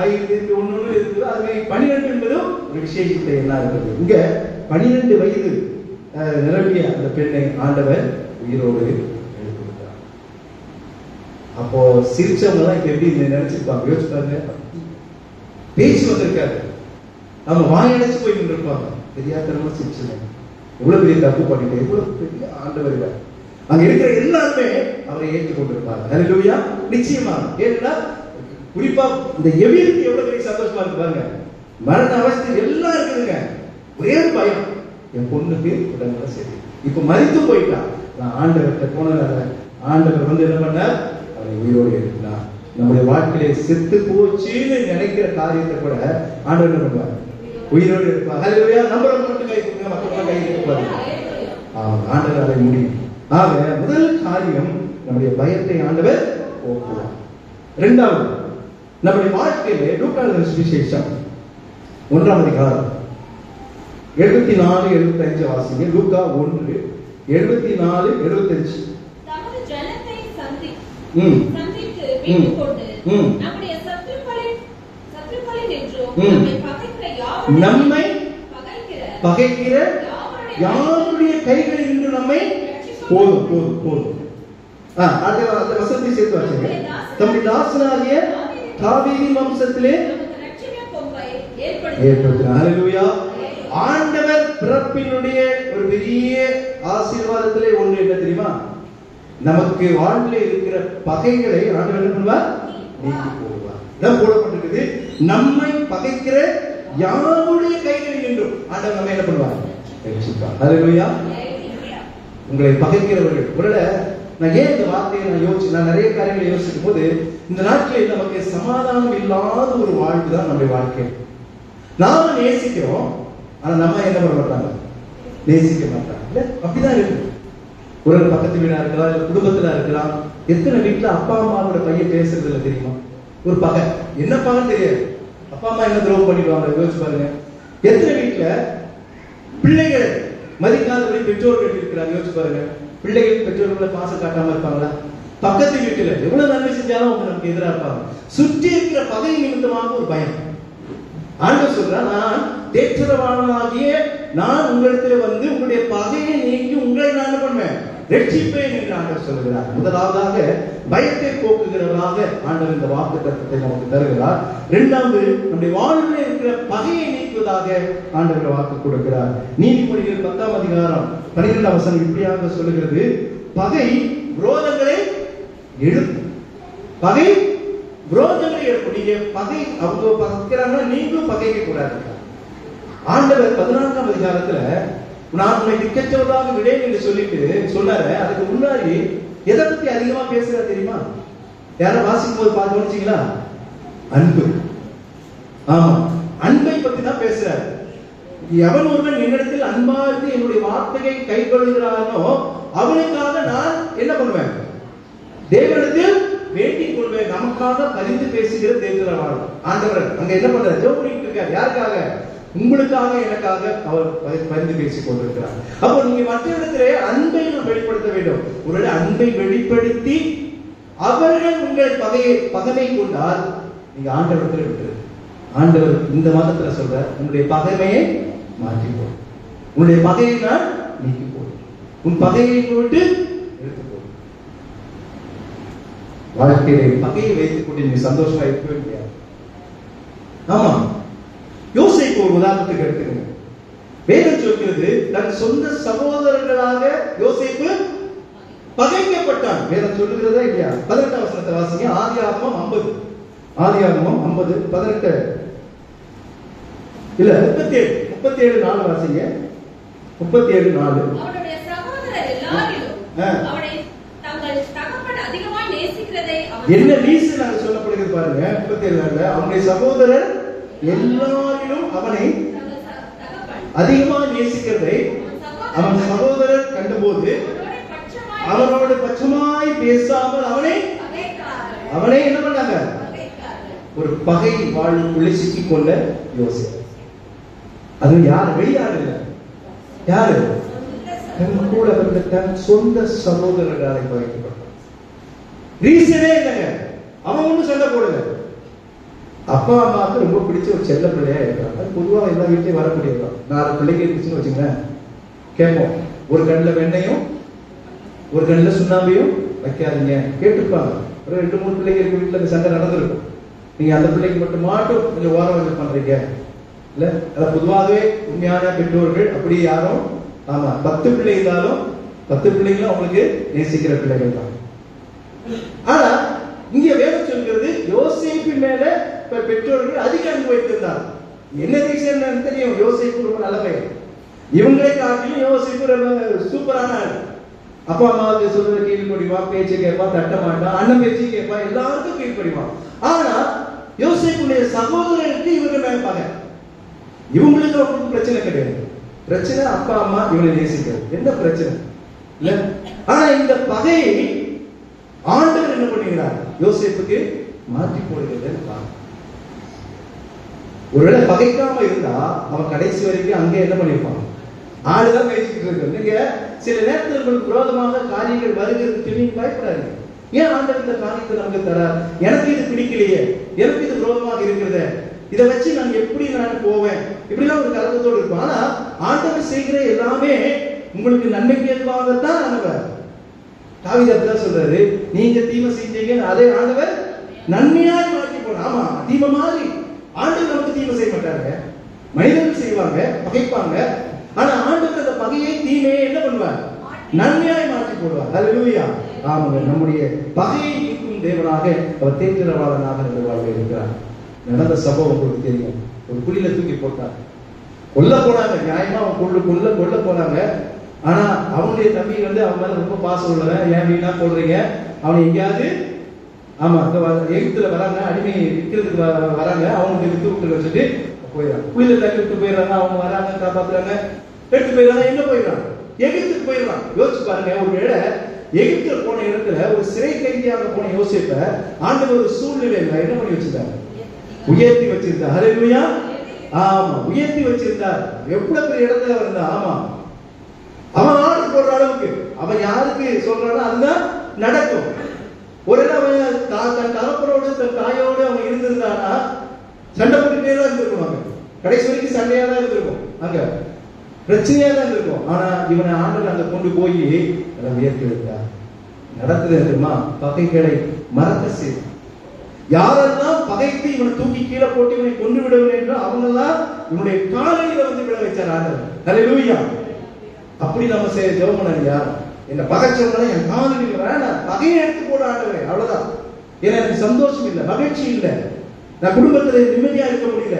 5, 1 இருக்குது. அதுவே 12 என்பது ஒரு விசேஷத்தை என்ன இருக்குது. இங்க 12 வயது நிரம்பிய அந்த பெண்ணை ஆண்டவர் உயிரோடு எழுப்பிவிட்டார். அப்போ சிரிச்சவங்க எல்லாம் இப்ப எப்படி நினைச்சிருப்பாங்க? யோசிச்சு பாருங்க. பேச்சு வந்திருக்காரு, நம்ம வாயடைச்சு போய் நின்றுப்பாங்க. தெரியாதனமா சிரிச்சுங்க. எவ்வளவு பெரிய தப்பு பண்ணிட்டு, எவ்வளவு பெரிய ஆண்டவர். அங்க இருக்கிற எல்லாருமே அவரை ஏற்றுக்கொண்டிருப்பாங்க. ஹல்லேலூயா. நிச்சயமா. ஏன்னா குறிப்பா இந்த எவிருக்கு எவ்வளவு பெரிய சந்தோஷமா இருக்கு பாருங்க. மரண அவஸ்தை எல்லாம் இருக்குதுங்க. ஒரே ஒரு பயம், என் பொண்ணுக்கு உடனே சரி, இப்ப மரித்து போயிட்டா. நான் ஆண்டவர்கிட்ட போனதால ஆண்டவர் என்ன பண்ணார்? அவரை உயிரோடு எழுப்பினார். நம்முடைய வாழ்க்கையில செத்து போச்சுன்னு நினைக்கிற காரியத்தை கூட ஆண்டவர் என்ன பண்ணுவார்? உயிரோடு இருப்பார். ஹல்லேலூயா. நம்மள மட்டும் கை கொடுங்க, மற்றவங்க கை கொடுப்பாரு. ஆண்டவர் அதை முடியும். ஆக முதல் காரியம், நம்முடைய பயத்தை ஆண்டவர் போக்குவார். இரண்டாவது, நம்முடைய வாழ்க்கையிலே லூக்கா சுவிசேஷம் 1ஆம் அதிகாரம் 74, 75 வாசிங்க. லூக்கா 1, 74, 75. தமது ஜனத்தை சந்தித்து மீட்டுக்கொண்டு நம்முடைய சத்துருக்களை நின்றும் நம்மை பகைக்கிற யாருடைய கைகளில் நின்று நம்மை போதும். அந்த வசனத்தை சேர்த்து வாசிங்க. தம்முடைய தாசனாகிய தாவீதின் வம்சத்திலே ஏற்படுத்தினார். ஹல்லேலூயா. ஆண்டவர் பிறப்பினுடைய ஒரு பெரிய ஆசீர்வாதத்திலே ஒன்று என்ன தெரியுமா? நமக்கு வாழ்வில் இருக்கிற பகைகளை ஆண்டவர் என்ன பண்ணுவார்? நீக்கி போடுவார். இதான் போடப்பட்டிருக்குது. நம்மை பகைக்கிற யாருடைய கைகளில் நின்றும் ஆண்டவர் நம்ம என்ன பண்ணுவார்? ரட்சிப்பார். ஹல்லேலூயா. உங்களை பகைக்கிறவர்கள் உடனே நான் ஏன் இந்த வார்த்தையை நான் நிறைய காரியங்களை யோசிக்கும் போது, இந்த நாட்களில் நமக்கு சமாதானம் இல்லாத ஒரு வாழ்க்கை தான் நம்முடைய வாழ்க்கை. நாம நேசிக்கிறோம், ஆனா நம்ம என்ன பண்ண மாட்டாங்க? நேசிக்க மாட்டாங்க. இல்ல அப்படிதான் இருக்கு. ஒரு பக்கத்து வீடா இருக்கலாம், இல்ல குடும்பத்துல இருக்கலாம். எத்தனை வீட்டுல அப்பா அம்மாவோட பையன் பேசுறது இல்லை தெரியுமா? ஒரு பகை. என்ன பகை தெரியாது. அப்பா அம்மா என்ன துரோகம் பண்ணிடுவாங்க யோசிச்சு பாருங்க. எத்தனை வீட்டுல பிள்ளைகள் மதிக்காதபடி பெற்றோர்கள் இருக்கிறாங்க யோசிச்சு பாருங்க. பிள்ளைகள் பெற்றோர்களை பாசம் காட்டாம இருப்பாங்களா? பக்கத்து வீட்டுல எவ்வளவு நன்மை செஞ்சாலும் அவங்க நமக்கு எதிராக இருப்பாங்க. சுற்றி இருக்கிற பகை நிமித்தமாக ஒரு பயம். ஆண்டவர் சொல்றார், நான் தேற்றரவாளனாகிய நான் உங்களிடத்தில் வந்து உங்களுடைய பகையை நீக்கி உங்களை நான் என்ன பண்ணுவேன்? ரட்சிப்பேன் என்று ஆண்டவர் சொல்கிறார். முதலாவதாக பயத்தை போக்குகிறவராக ஆண்டவர் இந்த வாக்குத்தத்தத்தை நமக்கு தருகிறார். இரண்டாவது, நம்முடைய வாழ்வில் இருக்கிற பகையை நீக்குவதாக ஆண்டவர் வாக்கு கொடுக்கிறார். நீதிமொழிகள் 10ஆம் அதிகாரம் 12ஆம் வசனம் இப்படியாக சொல்லுகிறது, பகை விரோதங்களை எழுப்பும். பகை விரோதங்களை எழுப்பும். நீங்க பகை அவங்க பகைக்கிறாங்கன்னா நீங்களும் பகைக்க கூடாது. ஆண்டவர் 14ஆம் அதிகாரத்துல நான் உன்னை திக்கற்றவர்களாக விடேன் என்று சொல்லிட்டு சொன்னாரு. அதுக்கு முன்னாடி எதை பத்தி அதிகமா பேசுறாரு தெரியுமா? யார வாசிக்கும் போது பார்த்து வச்சீங்களா? அன்பு. ஆமா, அன்பை பத்தி தான் பேசுறாரு. எவன் ஒருவன் என்னிடத்தில் அன்பா இருந்து என்னுடைய வார்த்தையை கை கொள்கிறானோ அவனுக்காக நான் என்ன பண்ணுவேன்? தேவனிடத்தில் வேண்டிக் கொள்வேன். நமக்காக பரிந்து பேசுகிற தேவன் ஆண்டவர் அங்க என்ன பண்றாரு? ஜெபம் பண்ணிட்டு இருக்காரு. யாருக்காக? உங்களுக்காக, எனக்காக அவர் பரிந்து பேசிக் கொண்டிருக்கிறார். அப்போ நீங்க மற்ற இடத்திலே அன்பை நாம் வெளிப்படுத்த வேண்டும். ஒருவேளை அன்பை வெளிப்படுத்தி அவர்கள் உங்கள் பகைமை கொண்டால் நீங்க ஆண்டவரத்தில் விட்டுரு. ஆண்டவர் இந்த மாதத்துல சொல்ற, உங்களுடைய பகைமையை மாற்றி போடு, உன்னுடைய பகையை நான் நீக்கி போடு, உன் பகையை போட்டு எடுத்து போடு. வாழ்க்கையை பகையை வைத்துக் கொண்டு நீ சந்தோஷமா இருக்கவே முடியாது. ஆமா, யோசேப்பு ஒரு உதாரணத்துக்கு எடுத்துக்கங்க. வேதம் சொல்கிறது, தன் சொந்த சகோதரர்களாக யோசேப்பு பகைக்கப்பட்டான். வேதம் சொல்லுகிறதா இல்லையா? 18ஆம் வசனத்தை வாசிங்க. ஆதியாகமம் 50, ஆதியாகமம் 50 18 இல்ல 37 4 வாசிங்க. 37 4. அவனுடைய சகோதரர் எல்லாரும் அவனை தங்கள் தகப்பன் அதிகமாய் நேசிக்கிறதை என்ன ரீசன் அது சொல்லப்படுகிறது பாருங்க. 37 அவனுடைய சகோதரர் எல்லாரிலும் அவனை அதிகமாக நேசிக்கிறதை அவன் சகோதரர் கண்டபோது அவனோட பட்சமாய் பேசாமல் அவனை என்ன பண்ணாங்க? ஒரு பகை வாழ்வுக்குள்ளே சிக்கிக் கொண்ட யோசேப்பு. அது யார்? வெளியாடு இல்ல, யாரு? தன் கூட வந்த தன் சொந்த சகோதரர்களை பகைக்கப்பட்டான். ரீசனே இல்லைங்க, அவன் ஒன்றும் சொல்ல போடல. அப்பா அம்மாவுக்கு ரொம்ப பிடிச்ச ஒரு செல்ல பிள்ளையா இருக்காங்க. அது பொதுவாக எல்லா வீட்லையும் வரக்கூடியதான். 4 பிள்ளைங்க இருந்துச்சுன்னு வச்சுங்களேன், கேட்போம். ஒரு கண்ணில் வெண்ணையும் ஒரு கண்ணில் சுண்ணாம்பையும் வைக்காதீங்க கேட்டுப்பாங்க. ஒரு 2-3 பிள்ளைங்க இருக்க வீட்டில் அந்த சண்டை நடந்திருக்கும். நீங்க அந்த பிள்ளைக்கு மட்டும் கொஞ்சம் ஓரம் வந்து பண்றீங்க இல்ல. அத பொதுவாகவே உண்மையான பெற்றோர்கள் அப்படி யாரும் 10 பிள்ளை இருந்தாலும் 10 பிள்ளைங்களும் அவங்களுக்கு நேசிக்கிற பிள்ளைகள் தான். ஆனா இங்க வேதம் சொல்கிறது யோசேப்பின் மேல பெற்றோர்கள் அதிக அன்பு வைத்திருந்தார். என்ன ரீசன் தெரியும்? யோசேப்பு ரொம்ப நல்ல பையன். இவங்களை காட்டிலும் யோசேப்பு ரொம்ப சூப்பரான ஆள். அப்பா அம்மாவுக்கு சொல்ற கீழ்படிவான், பேச்சு கேட்பான், தட்ட மாட்டான், அண்ணன் பேச்சு கேட்பான், எல்லாருக்கும் கீழ்படிவான். ஆனா யோசேப்புடைய சகோதரருக்கு இவங்க நினைப்பாங்க. இவங்களுக்கு அவங்களுக்கு பிரச்சனை கிடையாது. பிரச்சனை அப்பா அம்மா இவனை நேசிக்கிறது. என்ன பிரச்சனை இல்ல. ஆனா இந்த பகையை ஆண்டவர் என்ன பண்ணுகிறார்? யோசேப்புக்கு மாற்றி போடுகிறது. ஒருவேளை பகைக்காம இருந்தா அவன் கடைசி வரைக்கும் அங்கே என்ன பண்ணிருப்பான்? ஆளுதான் பேசிக்கிட்டு இருக்கு. நீங்க சில நேரத்தில் உங்களுக்கு விரோதமாக காரியங்கள் வருகிறது, நீங்க பயப்படாது. ஏன் ஆண்டவர் இந்த காரியத்தை நமக்கு தரார்? எனக்கு இது பிடிக்கலையே, எனக்கு இது விரோதமாக இருக்கிறத, இதை வச்சு நான் எப்படி போவேன், இப்படிலாம் ஒரு கலக்கத்தோடு இருக்கும். ஆனா ஆண்டவர் செய்கிற எல்லாமே உங்களுக்கு நன்மைக்கு ஏதுவாகத்தான் ஆண்டவர். தாவீது அப்படிதான் சொல்றாரு, நீங்க தீமை செஞ்சீங்க, அதே ஆண்டவர் நன்மையாய் மாற்றி போன. ஆமா, தீமை மாதிரி ஆண்டவர் நமக்கு தீமை செய்ய மாட்டாங்க, மனிதர்கள் செய்வாங்க, பகைப்பாங்க. ஆனா ஆண்டவர் அந்த பகையை தீமையை என்ன பண்ணுவார்? நன்மையாய் மாற்றி போடுவார். ஹல்லேலூயா. ஆமாங்க, நம்முடைய பகையை நீக்கும் தேவனாக அவர் தேற்றரவாளனாக நம்முடைய வாழ்வில் இருக்கிறார். நடந்த சம்பவம் உங்களுக்கு தெரியும். ஒரு குழியில தூக்கி போட்டார், கொல்ல போனாங்க. நியாயமா அவன் கொல்ல போனாங்க. ஆனா அவனுடைய தம்பி அவன் மேல ரொம்ப பாசம் உள்ளவன். ஏன் வீணா போடுறீங்க, அவனை எங்கேயாவது எகிப்துல வராங்க, அடிமை விற்கிறதுக்கு வராங்க, அவங்களுக்கு வித்து விட்டு வச்சுட்டு போயிடறாங்க. குழியில தள்ளி விட்டு போயிடறாங்க. அவங்க வராங்க, காப்பாத்துறாங்க, எடுத்து போயிடறாங்க. எங்க போயிடறாங்க? எகிப்துக்கு போயிடறான். யோசிச்சு பாருங்க, ஒருவேளை எகிப்துல போன இடத்துல ஒரு சிறை கைதியாக போன யோசேப்பை ஆண்டவர் ஒரு சூழ்நிலையில என்ன பண்ணி வச்சிருந்தார்? உயர்த்தி வச்சிருந்தார். ஹல்லேலூயா. ஆமா, உயர்த்தி வச்சிருந்தார். எவ்வளவு பெரிய இடத்துல இருந்தா. ஆமா, அவன் ஆர்டர் போடுற அளவுக்கு அவன் யாருக்கு சொல்றானோ அதுதான் நடக்கும். ஒரு அவன் தன் தகப்பனோடு தன் தாயோடு அவன் இருந்திருந்தானா சண்டை போட்டுட்டே தான் இருந்திருக்கும். கடைசி வரைக்கும் சண்டையா தான் இருந்திருக்கும், அங்க பிரச்சனையா தான் இருக்கும். ஆனா இவனை ஆண்டவர் அங்க கொண்டு போய் உயர்த்தி வைத்தார். நடக்குது தெரியுமா? பகைகளை மறக்க செய்து யாரெல்லாம் பகைத்து இவனை தூக்கி கீழே போட்டு இவனை கொண்டு விடுவேன் என்று அவங்கெல்லாம் இவனுடைய காலையில விட வச்சார் ஆண்டவர். ஹல்லேலூயா. அப்படி நம்ம ஜெபம் பண்ண யாரும் என்ன பகைச்சவங்களை என் காலையில் வேணாம், பகையை எடுத்து போட ஆண்டவரே, அவ்வளவுதான். ஏன்னா எனக்கு சந்தோஷம் இல்லை, மகிழ்ச்சி இல்லை, நான் குடும்பத்துல நிம்மதியா இருக்க முடியல,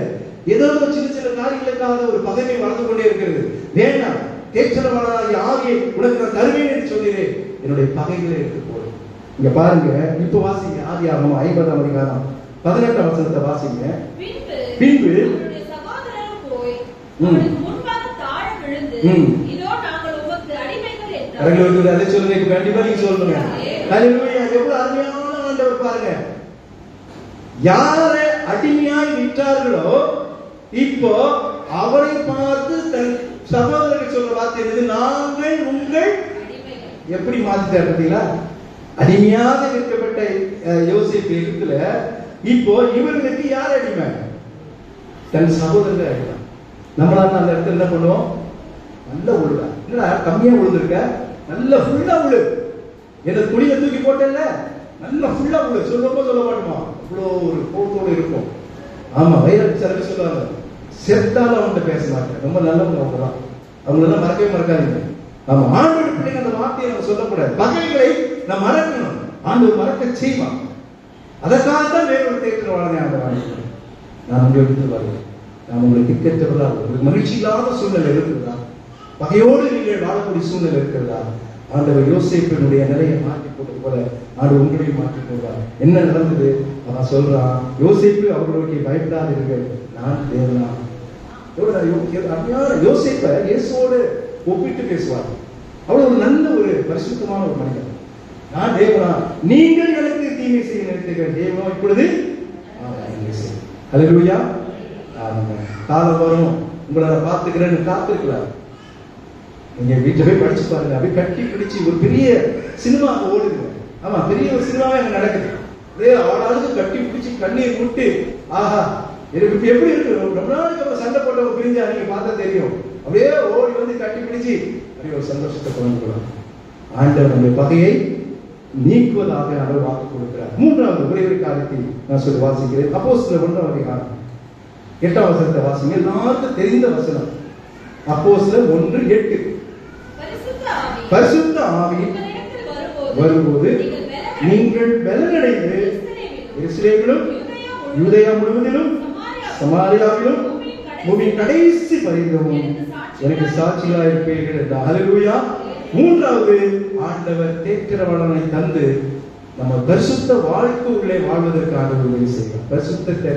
ஏதோ சின்ன காரியங்களுக்காக ஒரு பகைமை வளர்ந்து கொண்டே இருக்கிறது. வேண்டாம், தேற்றரவாளனாகிய ஆவியை உனக்கு நான் தருவேன் என்று சொல்கிறேன். என்னுடைய பகைகளை எடுத்து போடு. இங்க பாருங்க, இப்ப வாசிங்க. ஆதியாகமம் 50ஆம் அதிகாரம் 18ஆம் வசனத்தை வாசிங்க. பின்பு போய் முன்பாக தாழ விழுந்து, இதோ நாங்கள் உமக்கு அடிமைகள் என்றார். அதை சொல்லுங்க, கண்டிப்பா நீங்க சொல்லுங்க. ஹல்லேலூயா. எவ்வளவு அருமையான ஆண்டவர் பாருங்க. யாரை அடிமையாய் விட்டார்களோ இப்போ அவரை பார்த்து தன் சகோதரர்கள் சொல்ற வார்த்தை என்னது? நாங்கள் உங்கள் எப்படி மாத்திட்டார் பார்த்தீங்களா? அடிமையாக விற்கப்பட்ட யோசேப்பு இடத்துல இப்போ இவர்களுக்கு யார் அடிமை? தன் சகோதரர்கள் அடிமை. நம்மளால அந்த இடத்துல என்ன பண்ணுவோம்? நல்ல உழுதா, என்னடா கம்மியா உழுதுருக்க, நல்ல ஃபுல்லா உழு. என்ன குழியில தூக்கி போட்டல, நல்ல ஃபுல்லா உழு. சொல்ல மாட்டோமா? அவ்வளோ ஒரு கோபத்தோடு இருக்கும். ஆமா, வைரல் சிலர் சொல்லுவாங்க, செத்தாலும் அவன்கிட்ட பேச மாட்டேன், ரொம்ப நல்லவங்க அவங்க தான், அவங்களெல்லாம் மறக்கவே மறக்காதீங்க. ஆமா, ஆண்டவர் பிள்ளைங்க அந்த வார்த்தையை நம்ம சொல்லக்கூடாது. பகைகளை நம்ம மறக்கணும், ஆண்டவர் மறக்க செய்வான். அதற்காகத்தான் வேறொரு தேற்றரவாளனை ஆண்டவர் அனுப்புகிறேன். நான் உங்களுக்கு வருவேன், நான் உங்களுக்கு திக்கற்றவர்களா, உங்களுக்கு மகிழ்ச்சி இல்லாத சூழ்நிலை இருக்கிறதா, பகையோடு நீங்கள் வாழக்கூடிய சூழ்நிலை இருக்கிறதா, ஆண்டவர் யோசேப்பினுடைய நிலையை மாற்றி போட்டது போல ஆண்டவர் உங்களையும் மாற்றி போடுவார். என்ன நடந்தது? அவன் சொல்றான், யோசேப்பு அவர்களுக்கு பயப்படாதீர்கள், நான் தேவனா. அருமையான யோசேப்பை இயேசுவோடு ஒப்பிட்டு பேசுவார். அவ்வளவு ஒரு நல்ல ஒரு பரிசுத்தமான ஒரு மனிதன். நான் தேவனா, நீங்கள் எனக்கு தீமை செய்ய நினைத்தீர்கள், தேவனா இப்பொழுது ஹல்லேலூயா. காலம் வரும் உங்களை நான் பார்த்துக்கிறேன்னு காத்திருக்கிறார். நீங்க வீட்டுல போய் படிச்சு பாருங்க. அப்படியே கட்டி பிடிச்சு ஒரு பெரிய சினிமா ஓடுது. ஆமா, பெரிய ஒரு சினிமாவே அங்க நடக்குது. அப்படியே ஆளாளுக்கு கட்டி பிடிச்சி கண்ணீர் விட்டு, ஆஹா எனக்கு இப்ப எப்படி இருக்கு, ரொம்ப நாளுக்கு அப்புறம் சண்டை போட்டவங்க பிரிஞ்சா நீங்க பார்த்தா தெரியும். அப்படியே ஓடி வந்து கட்டி பிடிச்சு அப்படியே ஒரு சந்தோஷத்தை கொண்டு ஆண்டவர் நம்முடைய பகையை நீக்குவதாக அவர் வாக்கு கொடுக்கிறார். மூன்றாவது ஒரே ஒரு காரியத்தை நான் சொல்லி வாசிக்கிறேன். அப்போஸ்தலர் 1ஆம் அதிகாரம் 8ஆம் வசனத்தை வாசிங்க. எல்லாருக்கும் தெரிந்த வசனம். அப்போஸ்தலர் 1:8. பரிசுத்த ஆவி வரும்போது நீங்கள் பலனடைந்து எருசலேமிலும் யூதேயா முழுவதிலும் சமாரியாவிலும் பூமியின் கடைசி பரிந்தும் எனக்கு சாட்சியாக இருப்பீர்கள் என்றார். ஹல்லேலூயா. மூன்றாவது, ஆண்டவர் தேற்றரவாளனை தந்து நம்ம பரிசுத்த வாழ்க்கை உள்ளே வாழ்வதற்காக உதவி செய்கிறார். பரிசுத்தத்தை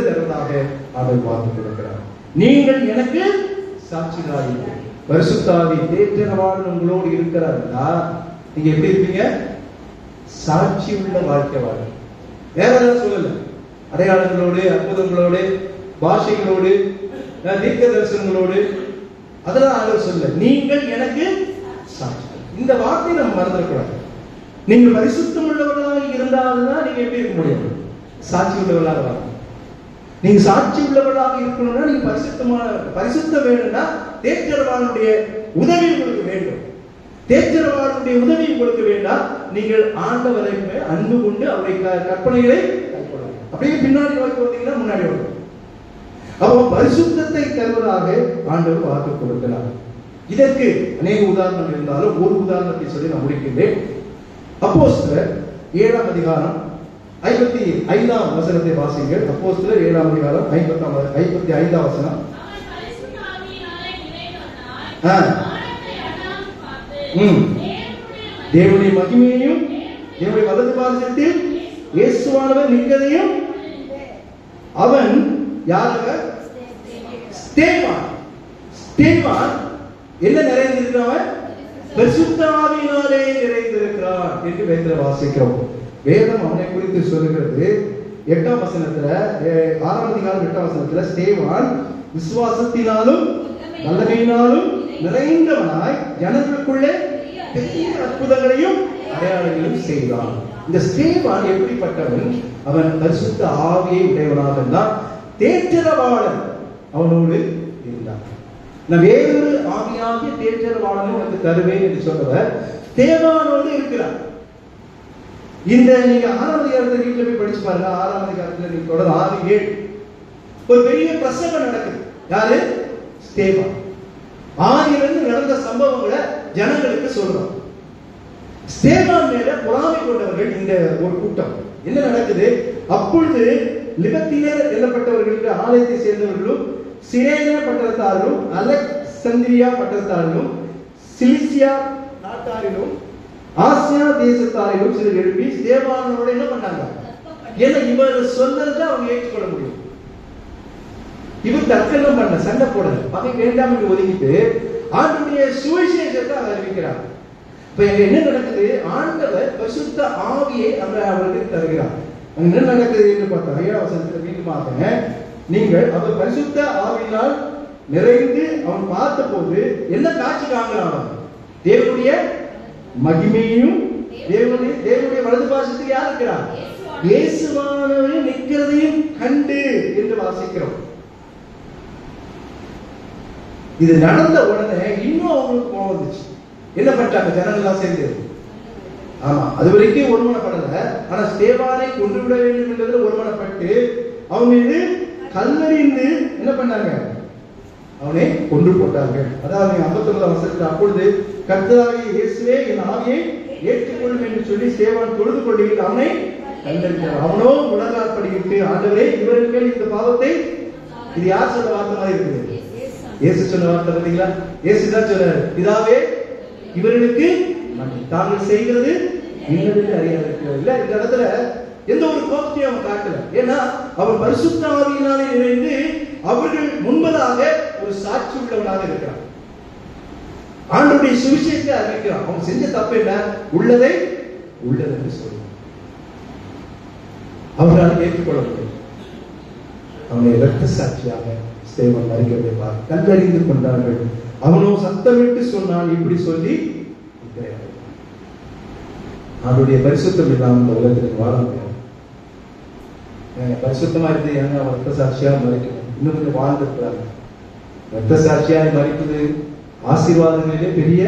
தருவதாக ஆண்டவர் வாக்கு கொடுக்கிறார். நீங்கள் எனக்கு சாட்சியாக. பரிசுத்த ஆவி தேற்றரவாளன் உங்களோடு இருக்கிறார்களா? நீங்க எப்படி இருப்பீங்க? சாட்சி உள்ள வாழ்க்கை வாழ. வேற ஏதாவது சொல்லல. அடையாளங்களோடு, அற்புதங்களோடு, பாஷைகளோடு, தீர்க்க தரிசனங்களோடு, அதெல்லாம் ஆண்டவர் சொல்ல. நீங்கள் எனக்கு சாட்சி. இந்த வார்த்தை நம்ம மறந்துடக்கூடாது. நீங்கள் பரிசுத்தம் உள்ளவர்களாக இருந்தால்தான் நீங்க எப்படி இருக்க முடியும்? சாட்சி உள்ளவர்களாக வாங்க. நீங்க சாட்சி உள்ளவர்களாக இருக்கணும்னா நீங்க பரிசுத்தம் வேணும்னா தேற்றரவாளனுடைய உதவி உங்களுக்கு வேண்டும். தேற்றரவாளனுடைய உதவி உங்களுக்கு வேண்டாம். நீங்கள் ஆண்டவரை அன்பு கொண்டு அவருடைய கற்பனைகளை கைக்கொள்ளலாம். அப்படியே பின்னாடி வாக்கு வந்தீங்கன்னா முன்னாடி வரும். அப்போ பரிசுத்தத்தை தருவதாக ஆண்டவர் வாக்கு கொடுக்கிறார். இதற்கு அநேக உதாரணம் இருந்தாலும் ஒரு உதாரணத்தை சொல்லி நான் முடிக்கின்றேன். அப்போஸ்தலர் 7ஆம் அதிகாரம் 55ஆம் வசனத்தை வாசிங்கள். அப்போஸ்தலர் 7ஆம் அதிகாரம் 55ஆம் வசனம். தேவனுடைய மகிமையையும் தேவனுடைய வலது பாதத்தில் இயேசுவானவர் நிற்கதையும் அவன் யாரவர்? ஸ்தேவான். ஸ்தேவான் என்ன நிறைந்திருக்கிறவன்? பரிசுத்த ஆவியினாலே நிறைந்திருக்கிறான் என்று வேதத்தில் வாசிக்கிறோம். வேதம் அவனை குறித்து சொல்லுகிறது. 8ஆம் வசனத்துல, 6ஆம் அதிகாரம் 8ஆம் வசனத்துல, ஸ்தேவான் விசுவாசத்தினாலும் வல்லமையினாலும் நிறைந்தவனாய் ஜனங்களுக்குள்ளே பெரிய அற்புதங்களையும் அடையாளங்களையும் செய்தான். இந்த ஸ்தேவான் எப்படிப்பட்டவன்? அவன் பரிசுத்த ஆவியை உடையவனாக இருந்தான். தேற்றரவாளன் அவனோடு இருந்தான். நான் வேறொரு ஆவியாகிய தேற்றரவாளனும் வந்து தருவேன் என்று சொன்னவர் ஸ்தேவானோடு இருக்கிறார். இந்த நீங்க 6ஆம் அதிகாரத்தை வீட்டுல போய் படிச்சு பாருங்க. 6ஆம் அதிகாரத்துல நீங்க தொடர்ந்து 6-7 ஒரு பெரிய பிரசங்கம் நடக்குது. யாரு? ஸ்தேவான். ஆதியிலிருந்து நடந்த சம்பவங்களை ஜனங்களுக்கு சொல்றான். ஸ்தேவான் மேல பொறாமை கொண்டவர்கள் இந்த ஒரு கூட்டம். என்ன நடக்குது? அப்பொழுது லிபர்த்தினர் எண்ணப்பட்டவர்களுக்கு ஆலயத்தை சேர்ந்தவர்களும் சிரேன பட்டணத்தாரிலும் அலெக்சந்திரியா பட்டணத்தாரிலும் சிலிசியா நாட்டாரிலும் ஆசியா தேசத்தாரிலும் சிலர் எழுப்பி ஸ்தேவானோட என்ன பண்ணாங்க? ஏன்னா இவர் சொன்னதை அவங்க ஏற்றுக்கொள்ள முடியும். இவர் தர்க்கம் பண்ண, சண்டை போடல, பகை வேண்டாம் என்று ஒதுக்கிட்டு ஆண்டவருடைய சுவிசேஷத்தை அறிவிக்கிறார். இப்ப என்ன நடக்குது? ஆண்டவர் பரிசுத்த ஆவியை அவர்களுக்கு தருகிறார். என்ன நடக்குது என்று பார்த்தா 7ஆம் வசனத்துல மீண்டுமாக, நீங்கள் அவர் பரிசுத்த ஆவியினால் நிறைந்து அவன் பார்த்த போது என்ன காட்சி காண்கிறான்? தேவனுடைய மகிமையும் தேவனுடைய வலது பாசத்தில் யார் இருக்கிறார்? இயேசுவானவரை நிற்கிறதையும் கண்டு என்று வாசிக்கிறோம். இது நடந்த உடனே இன்னும் அவங்களுக்கு கோபம் வந்துச்சு. என்ன பண்ணிட்டாங்க? ஜனங்கள் எல்லாம் சேர்ந்து, ஆமா, அது வரைக்கும் ஒருமனப்படல. ஆனா ஸ்தேவானை கொன்று விட வேண்டும் என்றதுல ஒருமனப்பட்டு அவன் மீது கல்லறிந்து என்ன பண்ணாங்க? அவனை கொன்று போட்டார்கள். அதாவது 59ஆம் வசனத்தில், அப்பொழுது கர்த்தராகிய இயேசுவே என் ஆவியை ஏற்றுக்கொள்ளும் என்று சொல்லி ஸ்தேவான் தொழுது கொள்ளுகிட்டு அவனை கல்லறிந்தார். அவனோ உலகால் படிக்கிட்டு, ஆண்டவரே இவர்கள் மேல் இந்த பாவத்தை, இது யார் சொன்ன வார்த்தை மாதிரி இருக்குது? இயேசு சொன்ன வார்த்தை பார்த்தீங்களா? இயேசு தான் சொன்னார், பிதாவே இவர்களுக்கு தாங்கள் செய்கிறது இன்னதென்று அறியாதிருக்கிறார். இல்ல, இந்த இடத்துல எந்த ஒரு கோபத்தையும் அவன் காட்டல. ஏன்னா அவர் பரிசுத்த ஆவியினாலே நிறைந்து அவர்கள் முன்பதாக ஒரு சாட்சி உள்ளவனாக இருக்கிறான். ஆண்டவருடைய சுவிசேஷத்தை அறிவிக்கிறான். அவன் செஞ்ச தப்பு என்ன? உள்ளதை உள்ளதென்று சொல்லுவான். அவரால் ஏற்றுக்கொள்ள முடியும். அவனை இரத்த சாட்சியாக ஸ்தேவான் மரிக்கவில்லை. கண்டறிந்து கொண்டார்கள். அவனோ சத்தமிட்டு சொன்னான், இப்படி சொல்லி அவனுடைய பரிசுத்தம் இல்லாமல் இந்த உலகத்தில் வாழ முடியாது. பரிசுத்தமா இருந்து ஏங்க அவன் ரத்த சாட்சியா மறிக்கணும். இன்னும் கொஞ்சம் வாழ்ந்துருக்கிறாங்க. ரத்த சாட்சியாக மறிப்பது ஆசீர்வாதங்களிலே பெரிய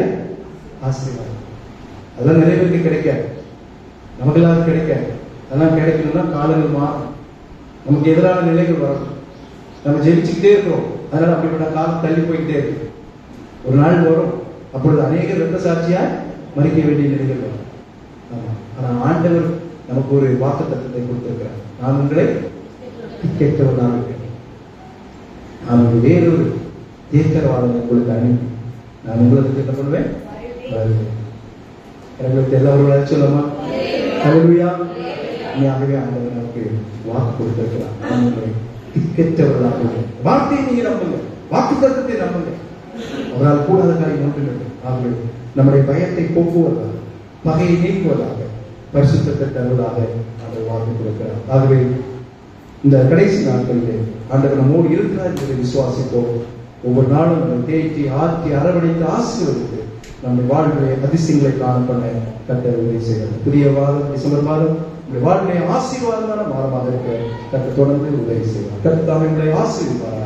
ஆசீர்வாதம். அதெல்லாம் நிறைய பேருக்கு கிடைக்காது, நமக்கெல்லாம் கிடைக்காது. அதெல்லாம் கிடைக்கணும்னா காலங்கள் மாறும், நமக்கு எதிரான நிலைகள் வரும். நம்ம ஜெயிச்சுக்கிட்டே இருக்கிறோம், அதனால அப்படிப்பட்ட காலம் தள்ளி போய்கிட்டே இருக்கு. ஒரு நாள் வரும், அப்பொழுது அநேக ரத்த சாட்சியா மறிக்க வேண்டிய நிலைகள் வரும். ஆனா ஆண்டவர் நமக்கு ஒரு வாக்குத்தத்தத்தை கொடுத்திருக்கிறார். நான் உங்களை கேட்கிறவனாக இருக்கிறேன். நான் வேறொரு தீர்க்கரவாதனை கொடுத்து அனுப்பி நான் உங்களுக்கு என்ன பண்ணுவேன்? எங்களுக்கு எல்லாரும் சொல்லமா? ஹல்லேலூயா. ஆகவே ஆண்டவர் நமக்கு வாக்கு கொடுத்திருக்கிறார். நான் உங்களை திக்கற்றவர்களாக. வார்த்தையை நீங்க நம்புங்க, வாக்குத்தத்தத்தை நம்புங்க. அவரால் கூடாத காரியம் ஒன்றுமில்லை. ஆகவே நம்முடைய பயத்தை போக்குவதாக, பகையை நீக்குவதாக, பரிசுத்தத்தை தருவதாக அவர் வாக்கு கொடுக்கிறார். ஆகவே இந்த கடைசி நாட்களிலே ஆண்டவர் நம்மோடு இருக்கிறார் என்பதை விசுவாசிப்போம். ஒவ்வொரு நாளும் நம்ம தேய்ச்சி ஆற்றி அரவணைத்து ஆசீர்வதித்து நம்முடைய வாழ்விலே அதிசயங்களை காண பண்ண கர்த்தர் உதவி செய்கிறார். புதிய வாரம் டிசம்பர் மாதம் நம்முடைய வாழ்விலே ஆசீர்வாதமான மாதமாக இருக்க கர்த்தர் தொடர்ந்து உதவி செய்வார். கர்த்தர் நம்மை ஆசீர்வதிப்பார்.